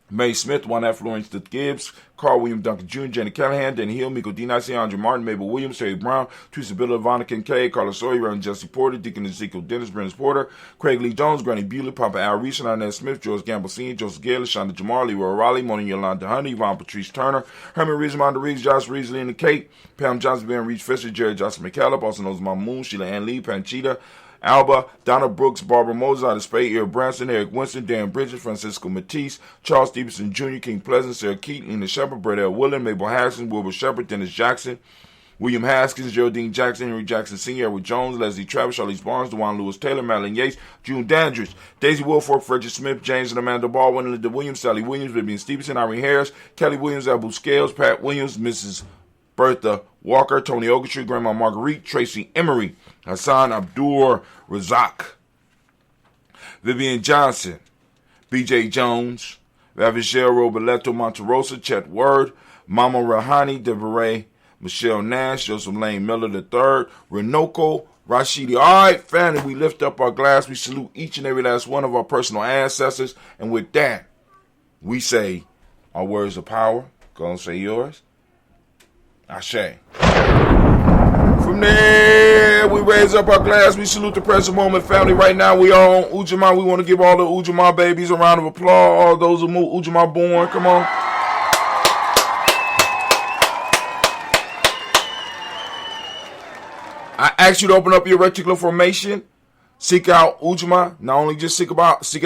May Smith, Juan F. Lawrence Gibbs, Carl William Duncan Jr., Jenny Callahan, Danny Hill, Miko D. Nice, Andre Martin, Mabel Williams, Terry Brown, Teresa Bill, Ivana Kincaid, Carlos Sawyer, Reverend Jesse Porter, Deacon Ezekiel Dennis, Brennan Porter, Craig Lee Jones, Granny Bewley, Papa Al Reese, Inez Smith, George Gamble Sr., Joseph Gale, Shonda Jamar, Leroy Raleigh, Mona Yolanda Honey, Yvonne Patrice Turner, Herman Reeves, Monda Reeves, Josh Reesley and the Kate, Pam Johnson, Ben Reach Fisher, Jerry Johnson McCallum, also knows Mama Moon, Sheila Ann Lee, Panchita, Alba, Donna Brooks, Barbara Moses, out of Spade, Earl Branson, Eric Winston, Dan Bridges, Francisco Matisse, Charles Stevenson Jr., King Pleasant, Sarah Keaton, Lena Shepard, Brett L. Willen, Mabel Harrison, Wilbur Shepard, Dennis Jackson, William Haskins, Geraldine Jackson, Henry Jackson Sr., Edward Jones, Leslie Travis, Charlize Barnes, DeJuan Lewis Taylor, Madeline Yates, June Dandridge, Daisy Wilfork, Frederick Smith, James and Amanda Baldwin, Linda Williams, Sally Williams, Vivian Stevenson, Irene Harris, Kelly Williams, Abu Scales, Pat Williams, Mrs. Bertha Walker, Tony Ogletree, Grandma Marguerite, Tracy Emery, Hassan Abdur Razak, Vivian Johnson, B.J. Jones, Ravishelle Roberto Monterosa, Chet Word, Mama Rahani, Deborah, Michelle Nash, Joseph Lane Miller III, Renoko, Rashidi. All right, family, we lift up our glass. We salute each and every last one of our personal ancestors. And with that, we say our words of power. Go and say yours. Ashe. From there, we raise up our glass. We salute the present moment, family. Right now, we are on Ujamaa. We want to give all the Ujamaa babies a round of applause. All those who Ujamaa born, come on. I ask you to open up your reticular formation. Seek out Ujamaa. Not only just seek it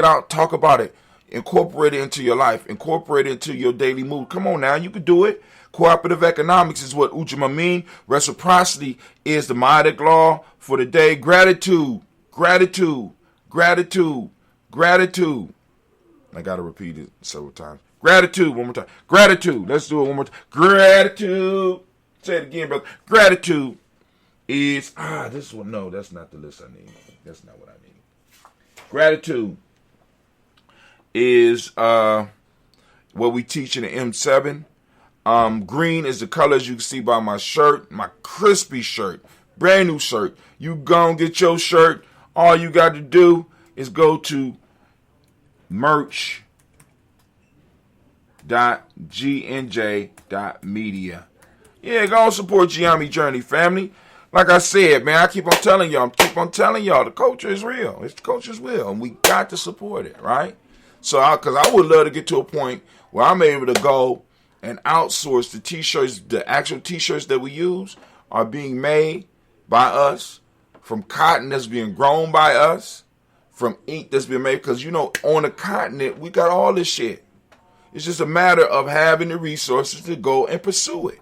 out, talk about it. Incorporate it into your life. Incorporate it into your daily mood. Come on now, you can do it. Cooperative economics is what Ujamaa mean. Reciprocity is the Maidic law for the day. Gratitude, gratitude, gratitude, gratitude. I got to repeat it several times. Gratitude, one more time. Gratitude. Let's do it one more time. Gratitude. Say it again, brother. Gratitude is, this one, no, that's not the list I need. That's not what I need. Gratitude is what we teach in the M7. Green is the color, as you can see by my shirt, my crispy shirt, brand new shirt. You go and get your shirt. All you got to do is go to merch.GNJ.media. Yeah, go and support Gye-Nyame Journey, family. Like I said, man, I keep on telling y'all, the culture is real. It's the culture's real, and we got to support it, right? So, because I would love to get to a point where I'm able to go and outsource the t-shirts. The actual t-shirts that we use are being made by us, from cotton that's being grown by us, from ink that's being made. Because, on the continent, we got all this shit. It's just a matter of having the resources to go and pursue it.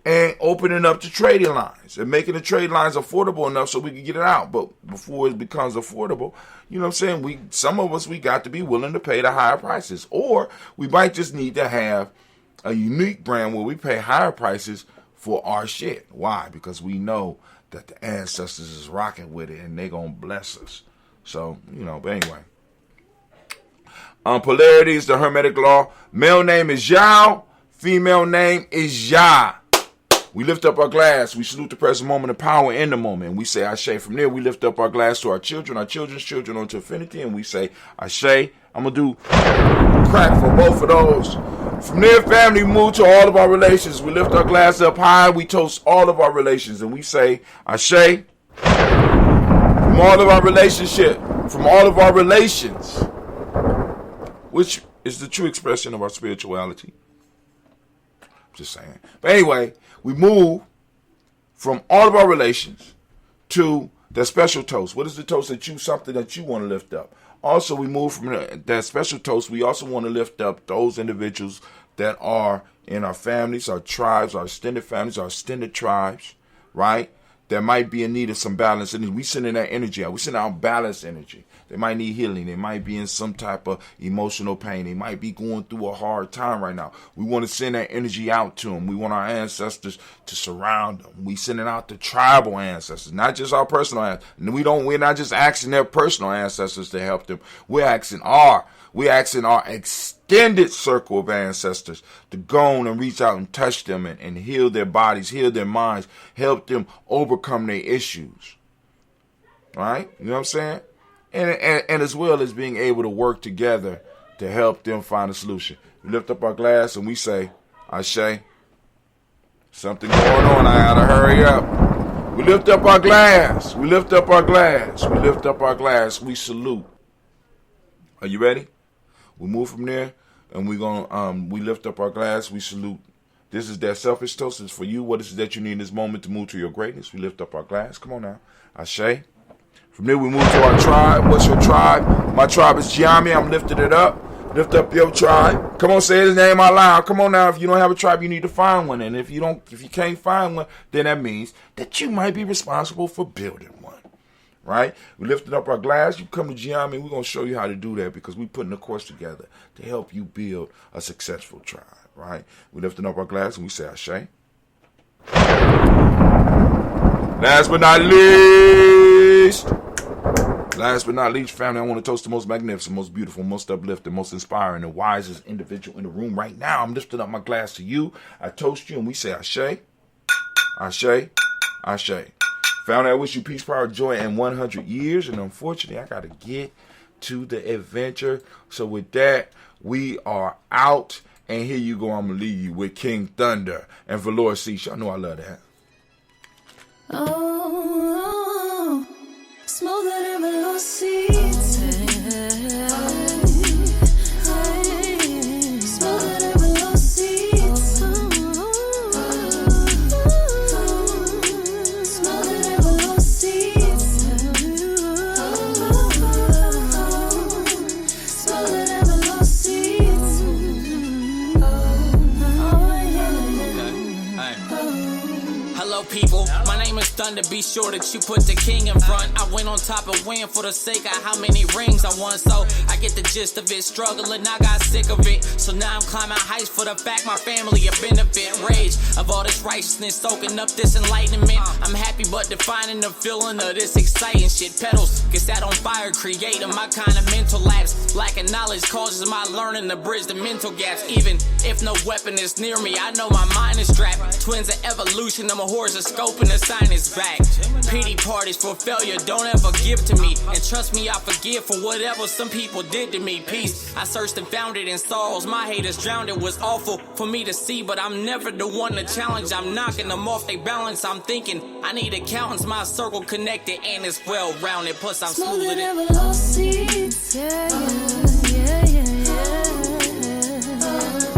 And opening up the trading lines and making the trade lines affordable enough so we can get it out. But before it becomes affordable, you know what I'm saying? Some of us, we got to be willing to pay the higher prices. Or we might just need to have a unique brand where we pay higher prices for our shit. Why? Because we know that the ancestors is rocking with it and they gonna bless us. So, but anyway. Polarity is the Hermetic law. Male name is Yao. Female name is Ya. We lift up our glass. We salute the present moment of power in the moment. And we say Ashe. From there, we lift up our glass to our children's children, onto infinity. And we say Ashe. I'm going to do crack for both of those. From there, family, we move to all of our relations. We lift our glass up high. We toast all of our relations. And we say Ashe. From all of our relationship, from all of our relations, which is the true expression of our spirituality. Just saying. But anyway, we move from all of our relations to that special toast. What is the toast something that you want to lift up? Also, we move from that special toast. We also want to lift up those individuals that are in our families, our tribes, our extended families, our extended tribes, right? That might be in need of some balance. And we send in that energy out. We send out balanced energy. They might need healing. They might be in some type of emotional pain. They might be going through a hard time right now. We want to send that energy out to them. We want our ancestors to surround them. We send it out to tribal ancestors, not just our personal ancestors. We're not just asking their personal ancestors to help them. We're asking our extended circle of ancestors to go on and reach out and touch them and heal their bodies, heal their minds, help them overcome their issues. Right? You know what I'm saying? And as well as being able to work together to help them find a solution. We lift up our glass and we say, Ashe, something going on, I gotta hurry up. We lift up our glass. We lift up our glass. We lift up our glass. We salute. Are you ready? We move from there and we're gonna we lift up our glass, we salute. This is that selfish toast. It's for you. What is it that you need in this moment to move to your greatness? We lift up our glass. Come on now. Ashe. From there we move to our tribe. What's your tribe? My tribe is Gye-Nyame. I'm lifting it up. Lift up your tribe. Come on, say his name out loud. Come on now. If you don't have a tribe, you need to find one. And if you can't find one, then that means that you might be responsible for building one. Right? We lifted up our glass. You come to Gye-Nyame, we're going to show you how to do that because we're putting a course together to help you build a successful tribe. Right? We lifted up our glass and we say Ashe. Last but not least, family, I want to toast the most magnificent, most beautiful, most uplifting, most inspiring, and wisest individual in the room right now. I'm lifting up my glass to you. I toast you and we say Ashe, Ashe, Ashe. Family, I wish you peace, power, joy, and 100 years. And unfortunately, I got to get to the adventure. So with that, we are out. And here you go. I'm going to leave you with King Thunder and Velour Cease. Y'all know I love that. Oh, smoother than velour seeds. Smoother than velour seeds. Smoother than velour seeds. Smoother than velour seeds. Hello people, my name is Thunder, be sure that you put the king in front. I went on top and win for the sake of how many rings I won. So I get the gist of it, struggling, I got sick of it. So now I'm climbing heights for the fact my family a benefit. Rage of all this righteousness, soaking up this enlightenment. I'm happy but defining the feeling of this exciting shit. Pedals, get that on fire, creating my kind of mental lapse. Lacking knowledge causes my learning to bridge the mental gaps. Even if no weapon is near me, I know my mind is strapped. Twins of evolution, I'm a horse, a scope, and the sign is back. Pity parties for failure, don't ever give to me. And trust me, I forgive for whatever some people did to me. Peace, I searched and found it in sorrows. My haters drowned, it was awful for me to see. But I'm never the one to challenge. I'm knocking them off they balance. I'm thinking I need accountants, my circle connected and it's well-rounded. Plus I'm smoother than velour seeds. Yeah, yeah, yeah, yeah.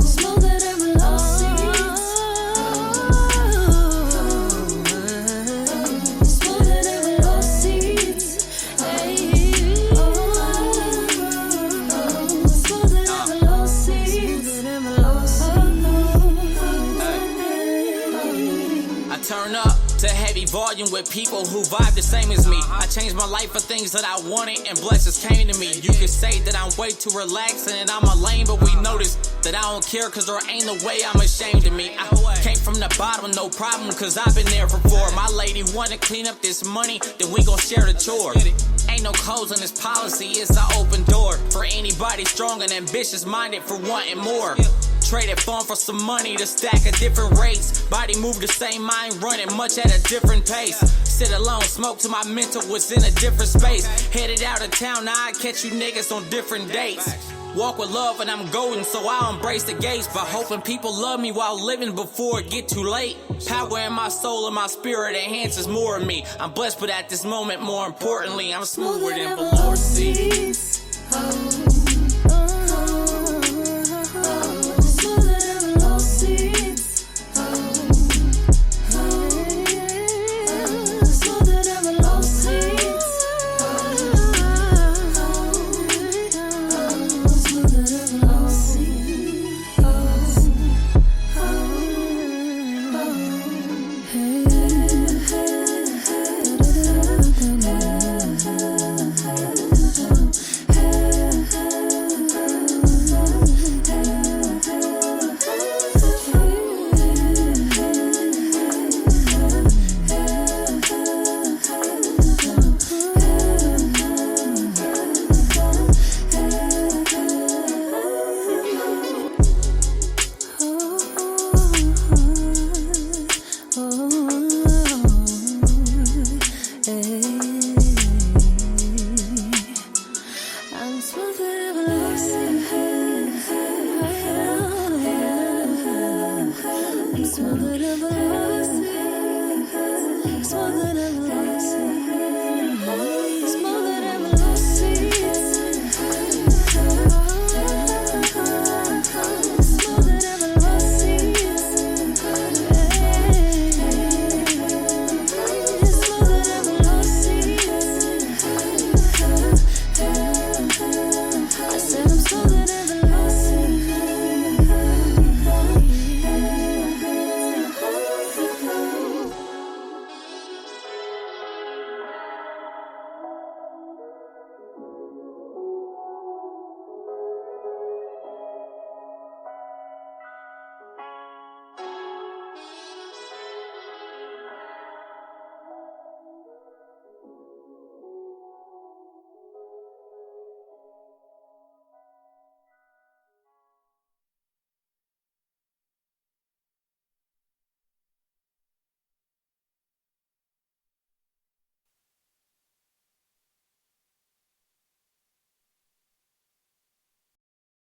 Smoother than velour seeds. Smoother than velour seeds. Smoother than velour seeds. I turn up to heavy volume with people who vibe the same as me. I changed my life for things that I wanted and blessings came to me. You could say that I'm way too relaxed and I'm a lame, but we notice that I don't care cause there ain't no way I'm ashamed of me. I came from the bottom, no problem, cause I've been there before. My lady wanna clean up this money, then we gon' share the chore. Ain't no codes on this policy, it's an open door for anybody strong and ambitious minded for wanting more. Traded fun for some money to stack at different rates. Body move the same, mind running much at a different pace. Sit alone, smoke till my mental was in a different space. Headed out of town, now I catch you niggas on different dates. Walk with love and I'm golden, so I'll embrace the gates. But hoping people love me while living before it get too late. Power in my soul and my spirit enhances more of me. I'm blessed, but at this moment, more importantly, I'm smoother than velour seeds. Smoother than velour seeds. Smoother than velour seeds. Smoother than velour seeds. I'm smothered of love.